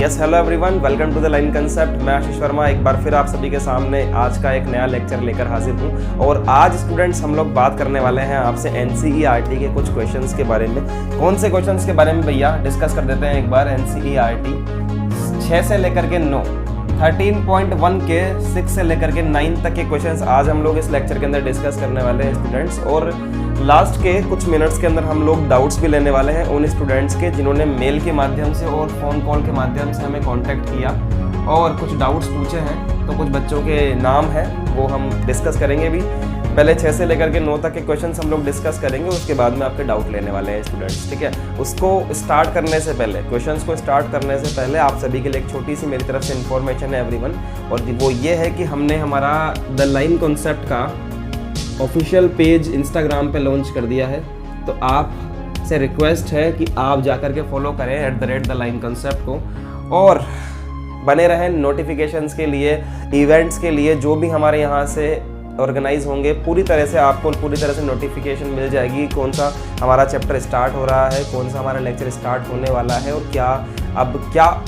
Yes hello everyone, welcome to the line concept. मैं आशीष वर्मा एक बार फिर आप सभी के सामने आज का एक नया लेक्चर लेकर हाजिर हूँ। और आज स्टूडेंट्स हम लोग बात करने वाले हैं आपसे एनसीईआरटी के कुछ क्वेश्चंस के बारे में। कौन से क्वेश्चंस के बारे में भैया डिस्कस कर देते हैं एक बार। एनसीईआरटी 6 से लेकर के 9, 13.1 के 6 से लेकर के 9 तक के क्वेश्चंस आज हम लोग इस लेक्चर के अंदर डिस्कस करने वाले हैं स्टूडेंट्स। और लास्ट के कुछ मिनट्स के अंदर हम लोग डाउट्स भी लेने वाले हैं उन स्टूडेंट्स के जिन्होंने मेल के माध्यम से और फ़ोन कॉल के माध्यम से हमें कांटेक्ट किया और कुछ डाउट्स पूछे हैं। तो कुछ बच्चों के नाम हैं वो हम डिस्कस करेंगे भी। पहले 6 से लेकर के 9 तक के क्वेश्चंस हम लोग डिस्कस करेंगे, उसके बाद में आपके डाउट लेने वाले हैं स्टूडेंट्स, ठीक है। उसको स्टार्ट करने से पहले, क्वेश्चंस को स्टार्ट करने से पहले आप सभी के लिए एक छोटी सी मेरी तरफ से इन्फॉर्मेशन है एवरीवन, और वो ये है कि हमने हमारा द लाइन कॉन्सेप्ट का ऑफिशियल पेज इंस्टाग्राम पे लॉन्च कर दिया है। तो आप से रिक्वेस्ट है कि आप जाकर के फॉलो करें @द लाइन कॉन्सेप्ट को और बने रहें नोटिफिकेशंस के लिए, इवेंट्स के लिए जो भी हमारे यहाँ से ऑर्गेनाइज होंगे। पूरी तरह से आपको पूरी तरह से नोटिफिकेशन मिल जाएगी कौन सा हमारा चैप्टर स्टार्ट हो रहा है, कौन सा हमारा लेक्चर स्टार्ट होने वाला है और क्या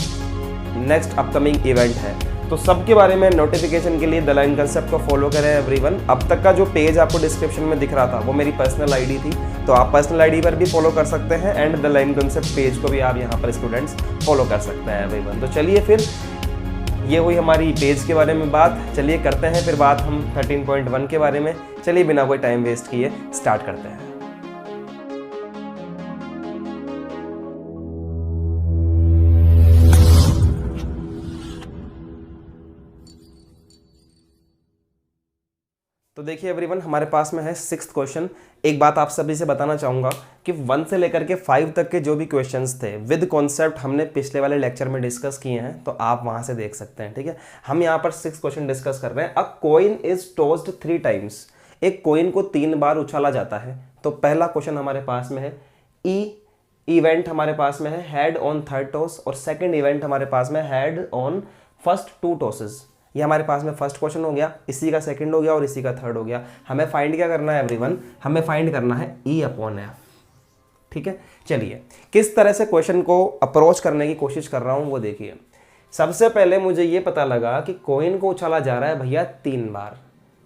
नेक्स्ट अपकमिंग इवेंट है। तो सबके बारे में नोटिफिकेशन के लिए द लाइन कंसेप्ट को फॉलो करें एवरीवन। अब तक का जो पेज आपको डिस्क्रिप्शन में दिख रहा था वो मेरी पर्सनल आईडी थी, तो आप पर्सनल आईडी पर भी फॉलो कर सकते हैं and the line concept page को भी आप यहाँ पर स्टूडेंट्स फॉलो कर सकते हैं एवरीवन। तो चलिए फिर, ये हुई हमारी पेज के बारे में बात। चलिए करते हैं फिर बात हम 13.1 के बारे में। चलिए बिना कोई टाइम वेस्ट किए स्टार्ट करते हैं। तो देखिए एवरीवन, हमारे पास में है 6th क्वेश्चन। एक बात आप सभी से बताना चाहूँगा कि 1 से लेकर के 5 तक के जो भी क्वेश्चंस थे विद कॉन्सेप्ट हमने पिछले वाले लेक्चर में डिस्कस किए हैं, तो आप वहाँ से देख सकते हैं, ठीक है। हम यहाँ पर 6 क्वेश्चन डिस्कस कर रहे हैं। अ कॉइन इज टॉस्ड 3 टाइम्स, एक कॉइन को 3 बार उछाला जाता है। तो पहला क्वेश्चन हमारे पास में है इवेंट हमारे पास में है हेड ऑन 3rd टॉस, और सेकेंड इवेंट हमारे पास में हेड ऑन फर्स्ट 2 टॉसेस। ये हमारे पास में फर्स्ट क्वेश्चन हो गया, इसी का सेकंड हो गया और इसी का थर्ड हो गया। हमें फाइंड क्या करना है एवरीवन? हमें फाइंड करना है E/F, ठीक है। चलिए किस तरह से क्वेश्चन को अप्रोच करने की कोशिश कर रहा हूं वो देखिए। सबसे पहले मुझे ये पता लगा कि कॉइन को उछाला जा रहा है भैया 3 बार।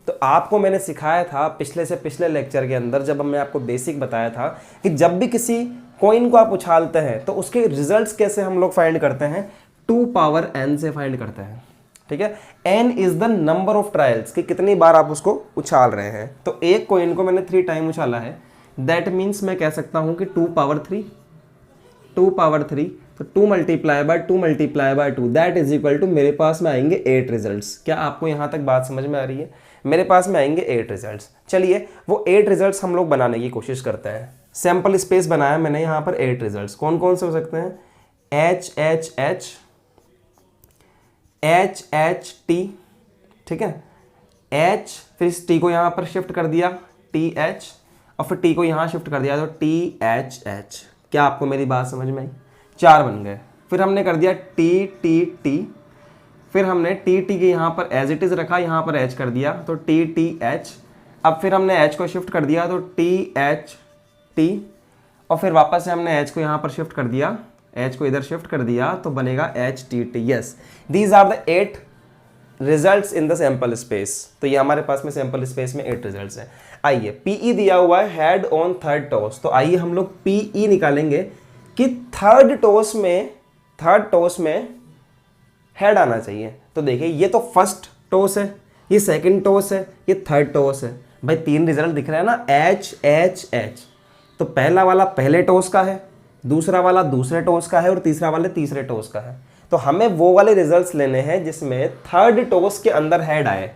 तो आपको मैंने सिखाया था पिछले लेक्चर के अंदर, जब मैं आपको बेसिक बताया था कि जब भी किसी कॉइन को आप उछालते हैं तो उसके रिजल्ट्स कैसे हम लोग फाइंड करते हैं, 2 पावर n से फाइंड करते हैं, ठीक है। n is the number of trials, कि कितनी बार आप उसको उछाल रहे हैं। तो एक कॉइन को मैंने 3 टाइम उछाला है, दैट मीन्स मैं कह सकता हूं कि 2 पावर 3, तो 2 multiply by 2 that is equal to, मेरे पास में आएंगे 8 रिजल्ट्स। क्या आपको यहां तक बात समझ में आ रही है? मेरे पास में आएंगे 8 रिजल्ट्स। चलिए वो 8 रिजल्ट्स हम लोग बनाने की कोशिश करते हैं। सैंपल स्पेस बनाया मैंने यहाँ पर 8 रिजल्ट्स। कौन कौन से हो सकते हैं? H, ठीक है। H, फिर इस T को यहाँ पर शिफ्ट कर दिया TH, और फिर T को यहाँ शिफ्ट कर दिया तो THH। क्या आपको मेरी बात समझ में आई? 4 बन गए। फिर हमने कर दिया T, फिर हमने T के यहाँ पर एज इट इज रखा, यहाँ पर H कर दिया तो TH। अब फिर हमने H को शिफ्ट कर दिया तो THT, और फिर वापस से हमने H को यहाँ पर शिफ्ट कर दिया, H को इधर शिफ्ट कर दिया तो बनेगा HTT। Yes, these are the 8 results in the sample space. तो ये हमारे पास में सैंपल स्पेस में 8 रिजल्ट्स हैं। आइए PE दिया हुआ है हेड ऑन 3rd टॉस, तो आइए हम लोग PE निकालेंगे कि 3rd टॉस में हेड आना चाहिए। तो देखिए ये तो फर्स्ट टॉस है, ये सेकंड टॉस है, ये 3rd टॉस है। भाई 3 रिजल्ट दिख रहे हैं ना, H। तो पहला वाला पहले टॉस का है, दूसरा वाला दूसरे टॉस का है और तीसरा वाला तीसरे टॉस का है। तो हमें वो वाले रिजल्ट्स लेने हैं जिसमें 3rd टॉस के अंदर हेड आए।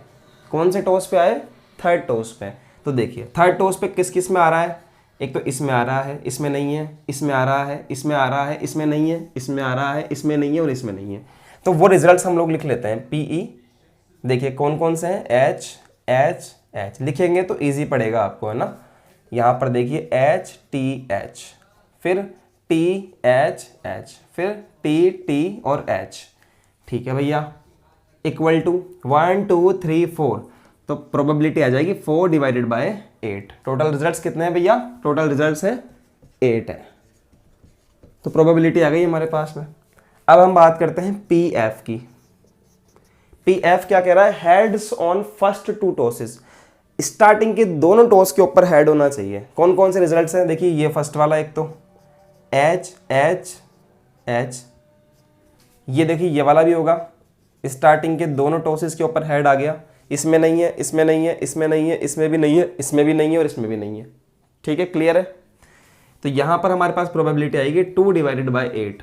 कौन से टॉस पे आए? 3rd टॉस पे। तो देखिए 3rd टॉस पे किस किस में आ रहा है? एक तो इसमें आ रहा है, इसमें नहीं है, इसमें आ रहा है, इसमें आ रहा है, इसमें नहीं है, इसमें आ रहा है, इसमें नहीं है और इसमें नहीं है। तो वो रिजल्ट्स हम लोग लिख लेते हैं PE। देखिए कौन कौन से हैं? H लिखेंगे तो ईजी पड़ेगा आपको, है ना। यहाँ पर देखिए HTH, फिर THH, फिर TT और H, ठीक है भैया। इक्वल टू 1 2 3 4, तो प्रोबेबिलिटी आ जाएगी 4 डिवाइडेड बाय 8। टोटल रिजल्ट्स कितने हैं भैया? टोटल रिजल्ट्स है 8 है। तो प्रोबेबिलिटी आ गई हमारे पास में। अब हम बात करते हैं पी एफ की। पी एफ क्या कह रहा है, heads on first two tosses, starting के दोनों टॉस के ऊपर हेड होना चाहिए। कौन कौन से रिजल्ट्स हैं, देखिए ये फर्स्ट वाला एक तो एच एच एच, ये देखिए ये वाला भी होगा, स्टार्टिंग के दोनों टॉसेस के ऊपर हेड आ गया, इसमें नहीं है, इसमें नहीं है, इसमें नहीं है, इसमें भी नहीं है, इसमें भी नहीं है और इसमें भी नहीं है। ठीक है, क्लियर है। तो यहां पर हमारे पास प्रोबेबिलिटी आएगी 2/8।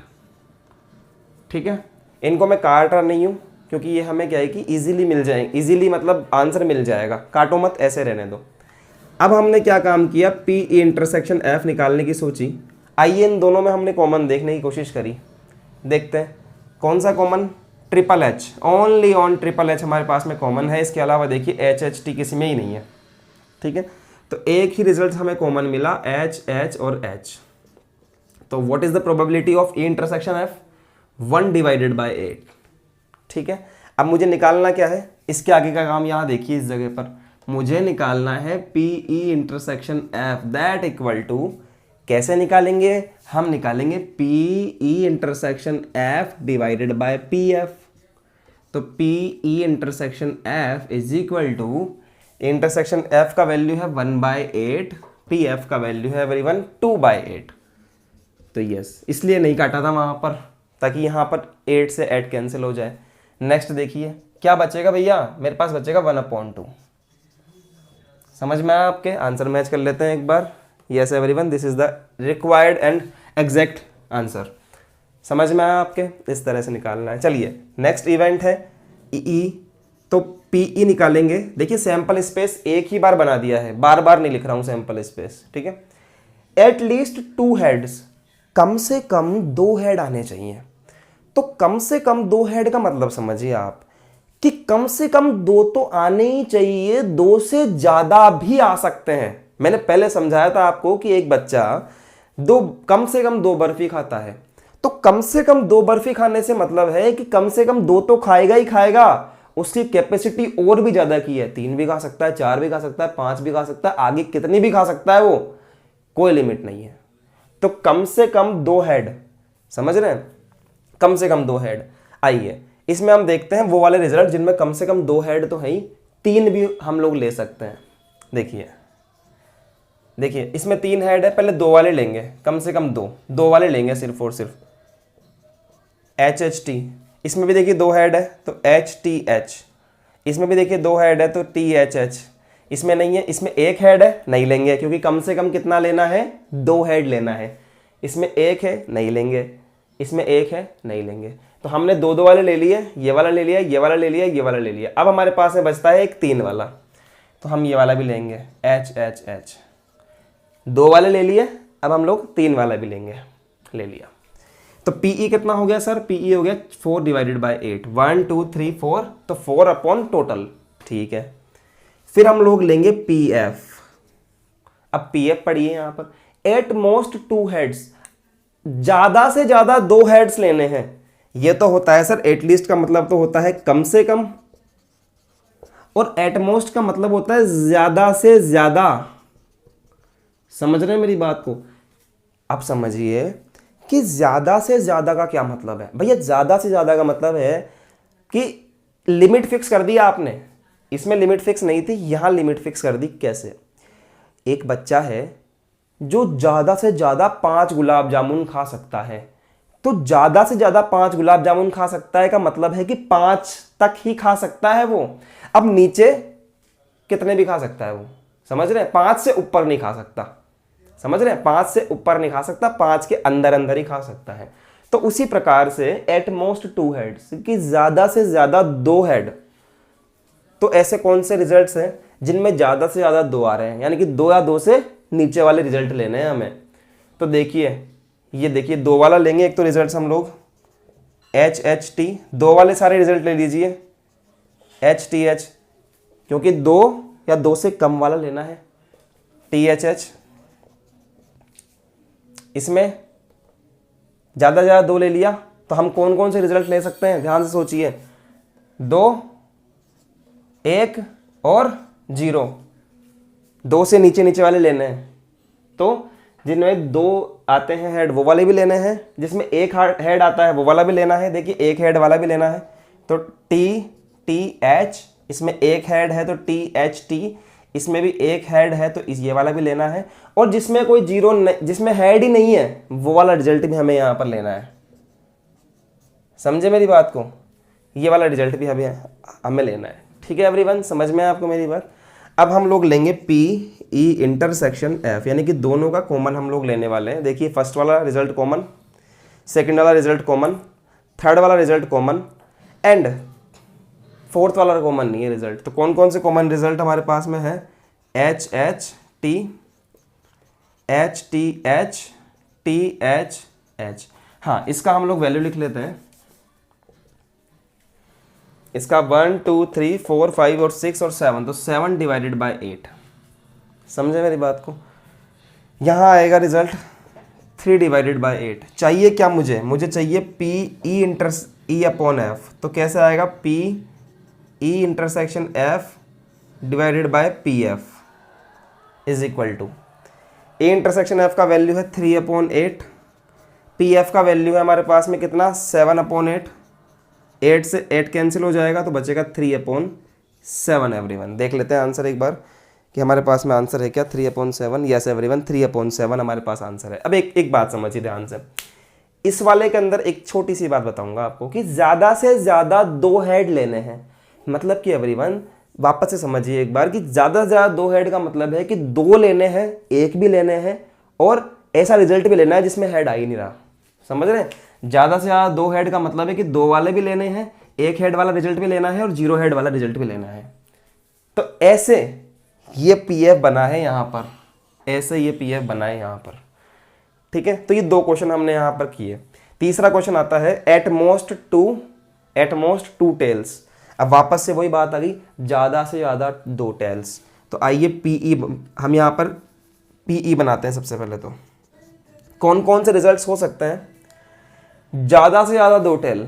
ठीक है, इनको मैं काट रहा नहीं हूं क्योंकि ये हमें क्या है कि इजीली मिल जाएंगे, इजीली मतलब आंसर मिल जाएगा, काटो मत, ऐसे रहने दो। अब हमने क्या काम किया, पी ई इंटरसेक्शन एफ निकालने की सोची। आइए इन दोनों में हमने कॉमन देखने की कोशिश करी, देखते हैं कौन सा common, triple H, only on triple H हमारे पास में कॉमन है, इसके अलावा देखिए एच एच टी किसी में ही नहीं है। ठीक है, तो एक ही रिजल्ट हमें कॉमन मिला, एच एच और एच। तो what is the probability of E intersection F, 1/8। ठीक है, अब मुझे निकालना क्या है, इसके आगे का काम यहाँ देखिए, इस जगह पर मुझे निकालना है P E intersection F, that equal to, कैसे निकालेंगे, हम निकालेंगे P E intersection F divided by P F. तो P E intersection F is equal to, intersection F का वैल्यू है 1/8, पी एफ का वैल्यू है एवरीवन 2/8। तो यस, इसलिए नहीं काटा था वहां पर, ताकि यहां पर 8 से 8 कैंसिल हो जाए। नेक्स्ट देखिए क्या बचेगा भैया, मेरे पास बचेगा 1/2। समझ में आया आपके, आंसर मैच कर लेते हैं एक बार। Yes everyone, this is the required and exact answer. समझ में आया आपके, इस तरह से निकालना है। चलिए नेक्स्ट इवेंट है ई, तो पी ई निकालेंगे। देखिए सैंपल स्पेस एक ही बार बना दिया है, बार बार नहीं लिख रहा हूं सैंपल स्पेस। ठीक है, एट लीस्ट 2 हेड्स, कम से कम 2 हेड आने चाहिए। तो कम से कम 2 हेड का मतलब समझिए आप कि कम से कम 2 तो आने ही चाहिए, 2 से ज्यादा भी आ सकते हैं। मैंने पहले समझाया था आपको कि एक बच्चा कम से कम 2 बर्फी खाता है, तो कम से कम 2 बर्फी खाने से मतलब है कि कम से कम 2 तो खाएगा ही खाएगा। उसकी कैपेसिटी और भी ज्यादा की है, 3 भी खा सकता है, 4 भी खा सकता है, 5 भी खा सकता है, आगे कितनी भी खा सकता है, वो कोई लिमिट नहीं है। तो कम से कम 2 हेड, समझ रहे हैं, कम से कम 2 हेड। आइए इसमें हम देखते हैं वो वाले रिजल्ट जिनमें कम से कम 2 हेड तो है ही, 3 भी हम लोग ले सकते हैं। देखिए इसमें 3 हेड है, पहले 2 वाले लेंगे, कम से कम 2 वाले लेंगे सिर्फ और सिर्फ। एच एच टी, इसमें भी देखिए 2 हेड है तो एच टी एच, इसमें भी देखिए 2 हेड है तो टी एच एच। इसमें नहीं है, इसमें 1 हेड है, नहीं लेंगे क्योंकि कम से कम कितना लेना है, 2 हेड लेना है। इसमें 1 है, नहीं लेंगे, इसमें 1 है, नहीं लेंगे। तो हमने 2 वाले ले लिए, ये वाला ले लिया, ये वाला ले लिया, ये वाला ले लिया। अब हमारे पास में बचता है एक 3 वाला, तो हम ये वाला भी लेंगे, एच एच एच। 2 वाले ले लिए, अब हम लोग 3 वाला भी लेंगे, ले लिया। तो पीई कितना हो गया सर, पीई हो गया 4/8, 1 2 3 4, तो 4 अपॉन टोटल। ठीक है, फिर हम लोग लेंगे पी एफ। अब पी एफ पढ़िए यहां पर, एट मोस्ट 2 हेड्स, ज्यादा से ज्यादा 2 हेड्स लेने हैं। ये तो होता है सर, एटलीस्ट का मतलब तो होता है कम से कम, और एटमोस्ट का मतलब होता है ज्यादा से ज्यादा। समझ रहे हैं मेरी बात को? अब समझिए कि ज्यादा से ज्यादा का क्या मतलब है भैया। ज्यादा से ज्यादा का मतलब है कि लिमिट फिक्स कर दी आपने, इसमें लिमिट फिक्स नहीं थी, यहां लिमिट फिक्स कर दी। कैसे? एक बच्चा है जो ज्यादा से ज्यादा 5 गुलाब जामुन खा सकता है, तो ज्यादा से ज्यादा 5 गुलाब जामुन खा सकता है का मतलब है कि 5 तक ही खा सकता है वो। अब नीचे कितने भी खा सकता है वो, समझ रहे हैं? 5 से ऊपर नहीं खा सकता, समझ रहे हैं? 5 से ऊपर नहीं खा सकता, 5 के अंदर अंदर ही खा सकता है। तो उसी प्रकार से एट मोस्ट 2 हेड्स, कि ज्यादा से ज्यादा 2 हेड। तो ऐसे कौन से रिजल्ट्स हैं जिनमें ज्यादा से ज्यादा 2 आ रहे हैं, यानी कि 2 या 2 से नीचे वाले रिजल्ट लेने हैं हमें। तो देखिए ये देखिए 2 वाला लेंगे एक तो रिजल्ट हम लोग, एच एच टी, 2 वाले सारे रिजल्ट ले लीजिए, एच टी एच, क्योंकि 2 या 2 से कम वाला लेना है, टी एच एच। इसमें ज्यादा ज्यादा 2 ले लिया, तो हम कौन कौन से रिजल्ट ले सकते हैं, ध्यान से सोचिए। 2, 1 और 0, 2 से नीचे नीचे वाले लेने हैं। तो जिनमें 2 आते हैं हेड वो वाले भी लेने हैं, जिसमें एक हेड आता है वो वाला भी लेना है। देखिए एक हेड वाला भी लेना है तो TTH, इसमें एक हेड है तो THT, इसमें भी एक हेड है तो ये वाला भी लेना है। और जिसमें कोई जीरो जिसमें हेड ही नहीं है वो वाला रिजल्ट भी हमें यहाँ पर लेना है। समझे मेरी बात को? ये वाला रिजल्ट भी हमें लेना है। ठीक है एवरीवन, समझ में आपको मेरी बात? अब हम लोग लेंगे PE इंटरसेक्शन F, यानी कि दोनों का कॉमन हम लोग लेने वाले हैं। देखिए फर्स्ट वाला रिजल्ट कॉमन, सेकंड वाला रिजल्ट कॉमन, थर्ड वाला रिजल्ट कॉमन एंड फोर्थ वाला कॉमन नहीं है रिजल्ट। तो कौन कौन से कॉमन रिजल्ट हमारे पास में है? HHT, HTH, THH। हाँ, इसका हम लोग वैल्यू लिख लेते हैं। इसका 1 2 3 4 5 और 6 और 7, तो 7 डिवाइडेड बाय 8। समझे मेरी बात को? यहाँ आएगा रिजल्ट 3 डिवाइडेड बाय 8। चाहिए क्या मुझे चाहिए PE अपॉन F। तो कैसे आएगा? PE intersection F divided by PF is equal to, E intersection F का वैल्यू है 3 अपॉन 8, PF का वैल्यू है हमारे पास में कितना? 7 अपॉन 8। 8 से 8 कैंसिल हो जाएगा तो बचेगा 3 अपॉन 7। एवरीवन देख लेते हैं आंसर एक बार कि हमारे पास में आंसर है क्या? 3 अपॉन 7। यस एवरीवन, 3 अपॉन 7 हमारे पास आंसर है। अब एक बात समझिए ध्यान से, इस वाले के अंदर एक छोटी सी बात बताऊंगा आपको कि ज़्यादा से ज़्यादा 2 हेड लेने हैं। मतलब कि एवरीवन वापस से समझिए एक बार कि ज़्यादा से ज़्यादा 2 हेड का मतलब है कि 2 लेने हैं, एक भी लेने हैं और ऐसा रिजल्ट भी लेना है जिसमें हेड आ ही नहीं रहा। समझ रहे हैं? ज़्यादा से ज़्यादा 2 हेड का मतलब है कि 2 वाले भी लेने हैं, एक हेड वाला रिजल्ट भी लेना है और 0 हेड वाला रिजल्ट भी लेना है। तो ऐसे ये PF बना है यहाँ पर, ऐसे ये PF बना है यहाँ पर। ठीक है, तो ये 2 क्वेश्चन हमने यहाँ पर किए। तीसरा क्वेश्चन आता है एट मोस्ट टू टेल्स। अब वापस से वही बात आ गई, ज़्यादा से ज़्यादा 2 टेल्स। तो आइए PE हम यहाँ पर PE बनाते हैं। सबसे पहले तो कौन कौन से रिजल्ट्स हो सकते हैं? ज़्यादा से ज़्यादा 2 टेल,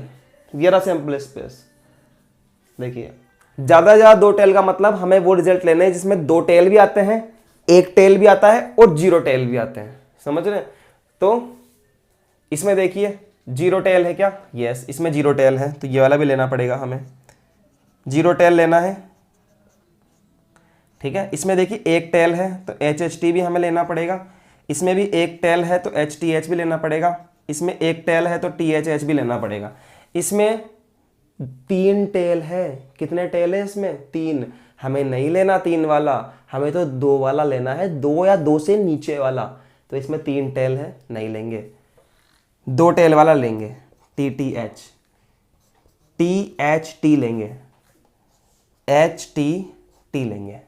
वेरी सिंपल स्पेस। देखिए ज़्यादा से ज़्यादा 2 टेल का मतलब हमें वो रिजल्ट लेने हैं जिसमें 2 टेल भी आते हैं, एक टेल भी आता है और 0 टेल भी आते हैं। समझ रहे हैं? तो इसमें देखिए 0 टेल है क्या? यस, इसमें 0 टेल है तो ये वाला भी लेना पड़ेगा हमें, 0 टेल लेना है। ठीक है, इसमें देखिए एक टेल है तो HHT भी हमें लेना पड़ेगा। इसमें भी एक टेल है तो HTH भी लेना पड़ेगा। इसमें एक टेल है तो THH भी लेना पड़ेगा। इसमें 3 टेल है। कितने टेल है इसमें? 3। हमें नहीं लेना 3 वाला, हमें तो 2 वाला लेना है, 2 या 2 से नीचे वाला। तो इसमें 3 टेल है, नहीं लेंगे, 2 टेल वाला लेंगे, TTH, THT लेंगे, HTT लेंगे।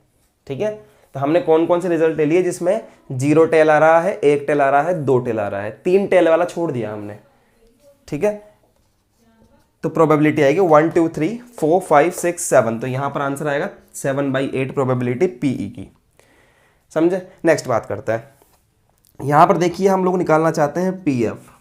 ठीक है, तो हमने कौन कौन से रिजल्ट ले लिए जिसमें 0 टेल आ रहा है, 1 टेल आ रहा है, 2 टेल आ रहा है, 3 टेल वाला छोड़ दिया हमने। ठीक है, तो प्रोबेबिलिटी आएगी 1 2 3 4 5 6 7। तो यहां पर आंसर आएगा 7/8 प्रोबेबिलिटी PE की। समझे? नेक्स्ट बात करते हैं। यहां पर देखिए हम लोग निकालना चाहते हैं PF।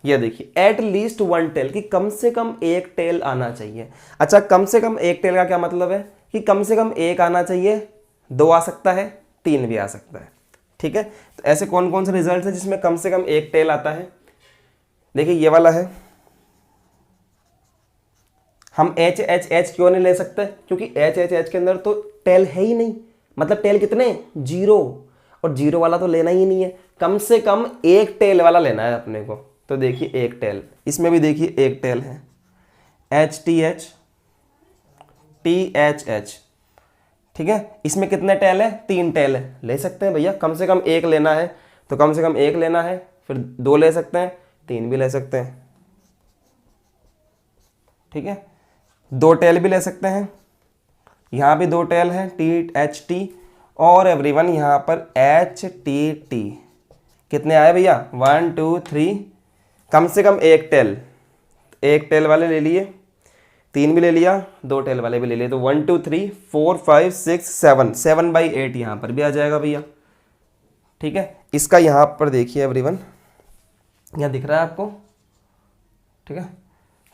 ये देखिए एट लीस्ट 1 टेल, कि कम से कम 1 टेल आना चाहिए। अच्छा, कम से कम 1 टेल का क्या मतलब है? कि कम से कम 1 आना चाहिए, 2 आ सकता है, 3 भी आ सकता है। ठीक है, तो ऐसे कौन कौन से रिजल्ट है जिसमें कम से कम 1 टेल आता है? देखिए ये वाला है। हम HHH क्यों नहीं ले सकते? क्योंकि HHH के अंदर तो टेल है ही नहीं। मतलब टेल कितने? 0, और 0 वाला तो लेना ही नहीं है। कम से कम 1 टेल वाला लेना है अपने को। तो देखिए 1 टेल, इसमें भी देखिए 1 टेल है, HTH, THH। ठीक है, इसमें कितने टेल है? 3 टेल है, ले सकते हैं भैया। कम से कम 1 लेना है तो कम से कम 1 लेना है, फिर 2 ले सकते हैं, 3 भी ले सकते हैं। ठीक है, 2 टेल भी ले सकते हैं, यहाँ भी 2 टेल है, THT, और एवरीवन यहाँ पर HTT। कितने आए भैया? 1 2 3, कम से कम 1 टेल, 1 टेल वाले ले लिए, 3 भी ले लिया, 2 टेल वाले भी ले लिए। तो 1 2 3 4 5 6 7, 7/8 यहाँ पर भी आ जाएगा भैया। ठीक है, इसका यहाँ पर देखिए एवरीवन, यहाँ दिख रहा है आपको? ठीक है,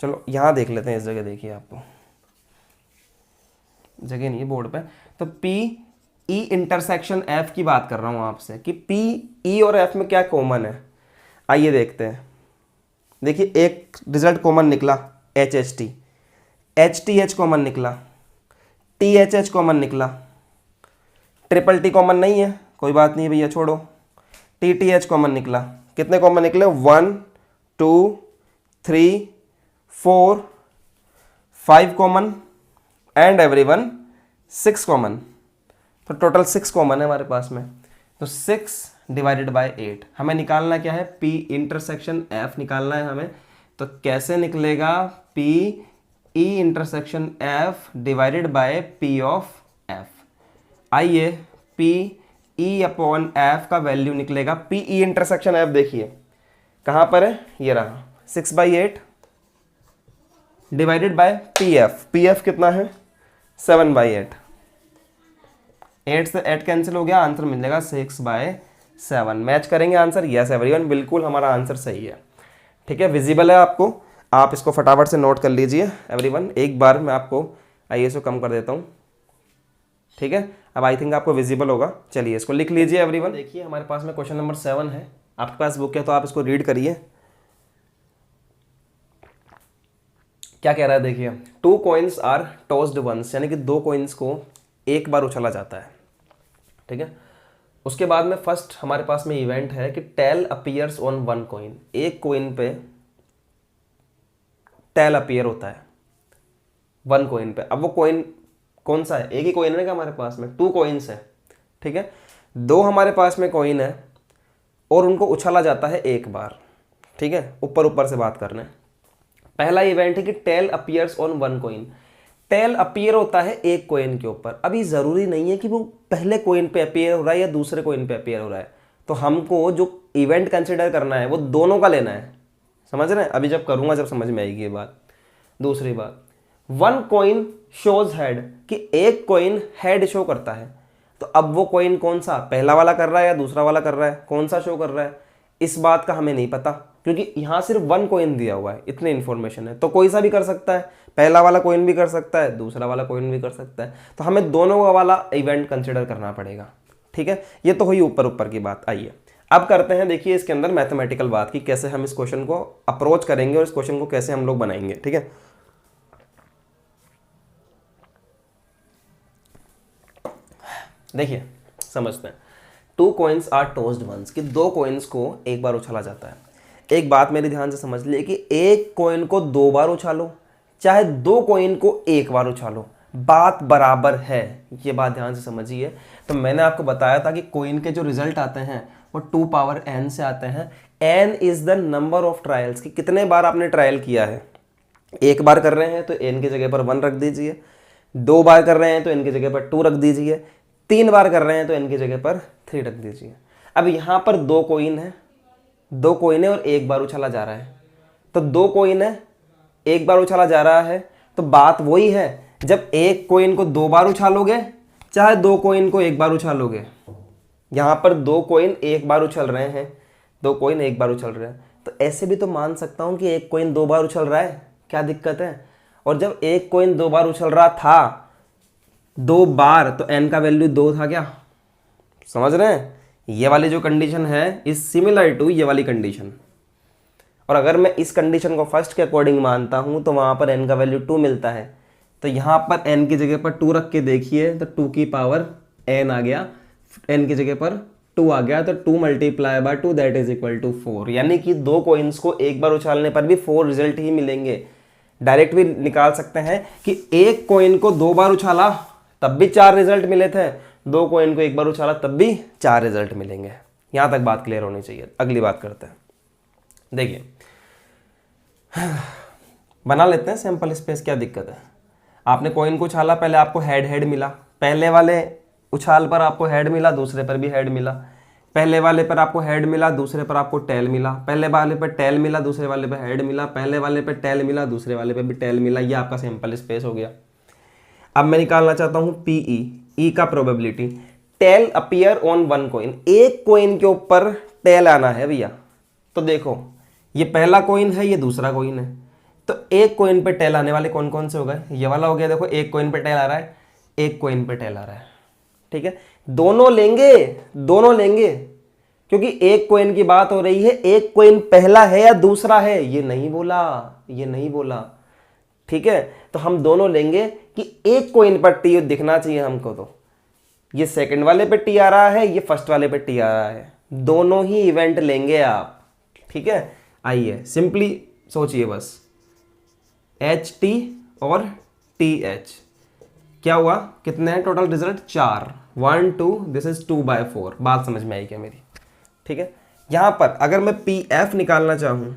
चलो यहाँ देख लेते हैं। इस जगह देखिए, आपको जगह नहीं है बोर्ड पे। तो ई इंटरसेक्शन एफ की बात कर रहा हूं आपसे कि पी ई और एफ में क्या कॉमन है। आइए देखते हैं। देखिए एक रिजल्ट कॉमन निकला एच टी एच कॉमन निकला, टी एच एच कॉमन निकला, ट्रिपल टी कॉमन नहीं है, कोई बात नहीं भैया छोड़ो, टी टी एच कॉमन निकला। कितने कॉमन निकले? 1 2 3 4 5 कॉमन एंड एवरीवन 6 कॉमन। तो टोटल 6 कॉमन है हमारे पास में। तो 6 डिवाइडेड बाय 8 हमें निकालना क्या है? P इंटरसेक्शन F निकालना है हमें। तो कैसे निकलेगा? P E intersection F divided bye P of F। आइए P E अपॉन F का वैल्यू निकलेगा। P E इंटरसेक्शन F देखिए कहाँ पर है, ये रहा 6/8 डिवाइडेड बाय पी एफ कितना है? 7/8। 8 से 8 कैंसिल हो गया, आंसर मिल जाएगा 6/7। मैच करेंगे आंसर? यस एवरीवन, बिल्कुल हमारा आंसर सही है। ठीक है, विजिबल है आपको, आप इसको फटाफट से नोट कर लीजिए एवरीवन। एक बार मैं आपको आईएसओ कम कर देता हूँ। ठीक है, अब आई थिंक आपको विजिबल होगा। चलिए इसको लिख लीजिए एवरीवन। देखिए हमारे पास में क्वेश्चन नंबर 7 है, आपके पास बुक है तो आप इसको रीड करिए। क्या कह रहा है देखिए, 2 कॉइन्स आर टॉस्ड वंस, यानी कि 2 कॉइन्स को एक बार उछाला जाता है। ठीक है, उसके बाद में फर्स्ट हमारे पास में इवेंट है कि टेल अपीयर्स ऑन 1 कॉइन। एक कॉइन पे टेल अपीयर होता है 1 कॉइन पे। अब वो कॉइन कौन सा है? एक ही कॉइन है क्या हमारे पास में? 2 कॉइन्स है। ठीक है, 2 हमारे पास में कॉइन है और उनको उछाला जाता है एक बार। ठीक है, ऊपर ऊपर से बात करना है। पहला इवेंट है कि tail appears on 1 coin. Tail appear होता है एक कॉइन के ऊपर। अभी ज़रूरी नहीं है कि वो पहले कॉइन पे अपीयर हो रहा है या दूसरे कॉइन पे अपीयर हो रहा है। तो हमको जो इवेंट कंसिडर करना है वो दोनों का लेना है। समझ रहे हैं? अभी जब करूँगा जब समझ में आएगी ये बात। दूसरी बात, 1 कॉइन शोज हेड, कि एक कॉइन हेड शो करता है। तो अब वो कॉइन कौन सा, पहला वाला कर रहा है या दूसरा वाला कर रहा है, कौन सा शो कर रहा है, इस बात का हमें नहीं पता, क्योंकि यहाँ सिर्फ 1 कॉइन दिया हुआ है, इतनी इन्फॉर्मेशन है। तो कोई सा भी कर सकता है, पहला वाला कॉइन भी कर सकता है, दूसरा वाला कॉइन भी कर सकता है। तो हमें दोनों वाला इवेंट कंसिडर करना पड़ेगा। ठीक है, ये तो हुई ऊपर ऊपर की बात। आइए अब करते हैं, देखिए इसके अंदर मैथमेटिकल बात की, कैसे हम इस क्वेश्चन को अप्रोच करेंगे और इस क्वेश्चन को कैसे हम लोग बनाएंगे। ठीक है, देखिए समझते हैं। 2 कॉइन्स आर टॉस्ड वंस, कि 2 कॉइन्स को एक बार उछाला जाता है। एक बात मेरे ध्यान से समझ लिए कि एक कॉइन को 2 बार उछालो चाहे 2 कॉइन को एक बार उछालो, बात बराबर है। ये बात ध्यान से समझिए। तो मैंने आपको बताया था कि कॉइन के जो रिजल्ट आते हैं वो 2 पावर n से आते हैं। n is the number of trials, कि कितने बार आपने ट्रायल किया है। एक बार कर रहे हैं तो n की जगह पर 1 रख दीजिए, 2 बार कर रहे हैं तो n की जगह पर 2 रख दीजिए, 3 बार कर रहे हैं तो n की जगह पर 3 रख दीजिए। अब यहाँ पर 2 कॉइन है, 2 कॉइन है और एक बार उछाला जा रहा है। तो 2 कॉइन है, एक बार उछाला जा रहा है, तो बात वही है। जब एक कॉइन को 2 बार उछालोगे चाहे 2 कॉइन को एक बार उछालोगे, यहाँ पर 2 कॉइन एक बार उछल रहे हैं, 2 कॉइन एक बार उछल रहे हैं, तो ऐसे भी तो मान सकता हूँ कि एक कॉइन 2 बार उछल रहा है, क्या दिक्कत है। और जब एक कॉइन 2 बार उछल रहा था 2 बार, तो n का वैल्यू 2 था क्या? समझ रहे हैं? ये वाली जो कंडीशन है इज सिमिलर टू ये वाली कंडीशन। और अगर मैं इस कंडीशन को फर्स्ट के अकॉर्डिंग मानता हूं तो वहां पर n का वैल्यू 2 मिलता है। तो यहां पर n की जगह पर 2 रख के देखिए तो 2 की पावर n आ गया, n की जगह पर 2 आ गया, तो 2 multiply by 2 that is equal to 4। यानी कि 2 कॉइन्स को एक बार उछालने पर भी 4 रिजल्ट ही मिलेंगे। डायरेक्ट भी निकाल सकते हैं कि एक कॉइन को 2 बार उछाला तब भी 4 रिजल्ट मिले थे, 2 कॉइन को एक बार उछाला तब भी 4 रिजल्ट मिलेंगे। यहां तक बात क्लियर होनी चाहिए। अगली बात करते हैं। देखिए बना लेते हैं सैंपल स्पेस, क्या दिक्कत है। आपने कॉइन को उछाला, पहले आपको हेड हेड मिला, पहले वाले उछाल पर आपको हेड मिला, दूसरे पर भी हेड मिला, पहले वाले पर आपको हेड मिला, दूसरे पर आपको टेल मिला, पहले वाले पर टेल मिला, दूसरे वाले पर हेड मिला, पहले वाले पर टेल मिला, दूसरे वाले पर भी टेल मिला। ये आपका सैंपल स्पेस हो गया। अब मैं निकालना चाहता हूं पीई, ई का probability. Tail appear on 1 coin, एक कॉइन के ऊपर टेल आना है भैया। तो देखो ये पहला कॉइन है, ये दूसरा कॉइन है, तो एक कॉइन पे टेल आने वाले कौन कौन से हो गए? ये वाला हो गया, देखो एक कॉइन पे टेल आ रहा है, एक कॉइन पे टेल आ रहा है। ठीक है, दोनों लेंगे, दोनों लेंगे, क्योंकि एक कॉइन की बात हो रही है, एक कॉइन पहला है या दूसरा है, ये नहीं बोला, ये नहीं बोला। ठीक है, तो हम दोनों लेंगे कि एक कॉइन पर टी दिखना चाहिए हमको। तो ये सेकंड वाले पे टी आ रहा है, ये फर्स्ट वाले पे टी आ रहा है, दोनों ही इवेंट लेंगे आप। ठीक है, आइए सिंपली सोचिए बस, एच टी और टी एच, क्या हुआ, कितने हैं टोटल रिजल्ट, 4, 1 2, दिस इज 2/4। बात समझ में आई क्या मेरी? ठीक है, यहां पर अगर मैं पी एफ निकालना चाहूं,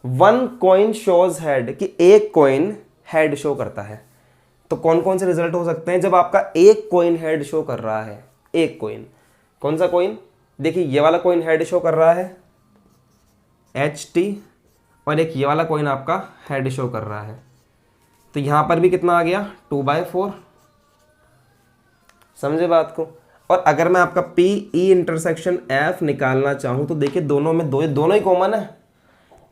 1 कॉइन शोज हेड, कि एक कॉइन हेड शो करता है, तो कौन कौन से रिजल्ट हो सकते हैं जब आपका एक कॉइन हेड शो कर रहा है? एक कॉइन, कौन सा कॉइन? देखिए ये वाला कॉइन हेड शो कर रहा है एच टी, और एक ये वाला कॉइन आपका हेड शो कर रहा है, तो यहां पर भी कितना आ गया, 2/4। समझे बात को? और अगर मैं आपका पी ई इंटरसेक्शन एफ निकालना चाहूं, तो देखिए दोनों में दोनों ही कॉमन है,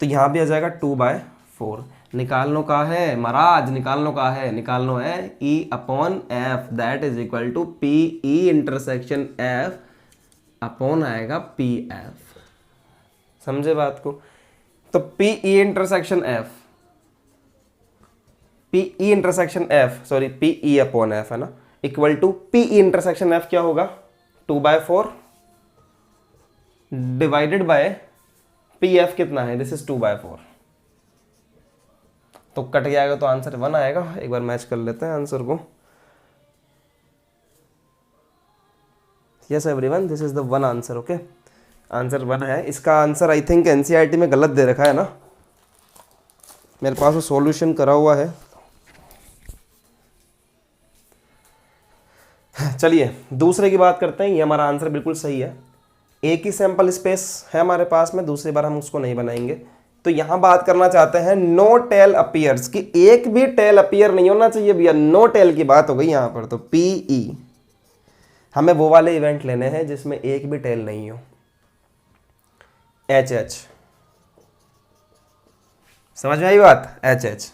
तो यहां भी आ जाएगा 2/4। निकालनो का है महाराज, निकालनो का है, निकालनो है E upon F, that is equal to P E intersection F upon आएगा पी एफ। समझे बात को? तो P E intersection F, P E intersection F, sorry P E upon F है ना, equal to P E intersection F क्या होगा, 2/4 divided by P F कितना है, दिस इज 2/4। तो कट जाएगा तो आंसर 1 आएगा। एक बार मैच कर लेते हैं आंसर को। Yes everyone, this is the 1 answer. Okay, answer 1 है। इसका आंसर आई थिंक एनसीईआरटी में गलत दे रखा है ना, मेरे पास वो सॉल्यूशन करा हुआ है। चलिए दूसरे की बात करते हैं। ये हमारा आंसर बिल्कुल सही है। एक ही सैंपल स्पेस है हमारे पास में, दूसरी बार हम उसको नहीं बनाएंगे। तो यहां बात करना चाहते हैं नो टेल अपीयर्स, कि एक भी टेल अपीयर नहीं होना चाहिए भैया, नो टेल की बात हो गई यहां पर। तो पीई, हमें वो वाले इवेंट लेने हैं जिसमें एक भी टेल नहीं हो। एच एच, समझ में आई बात? एच एच,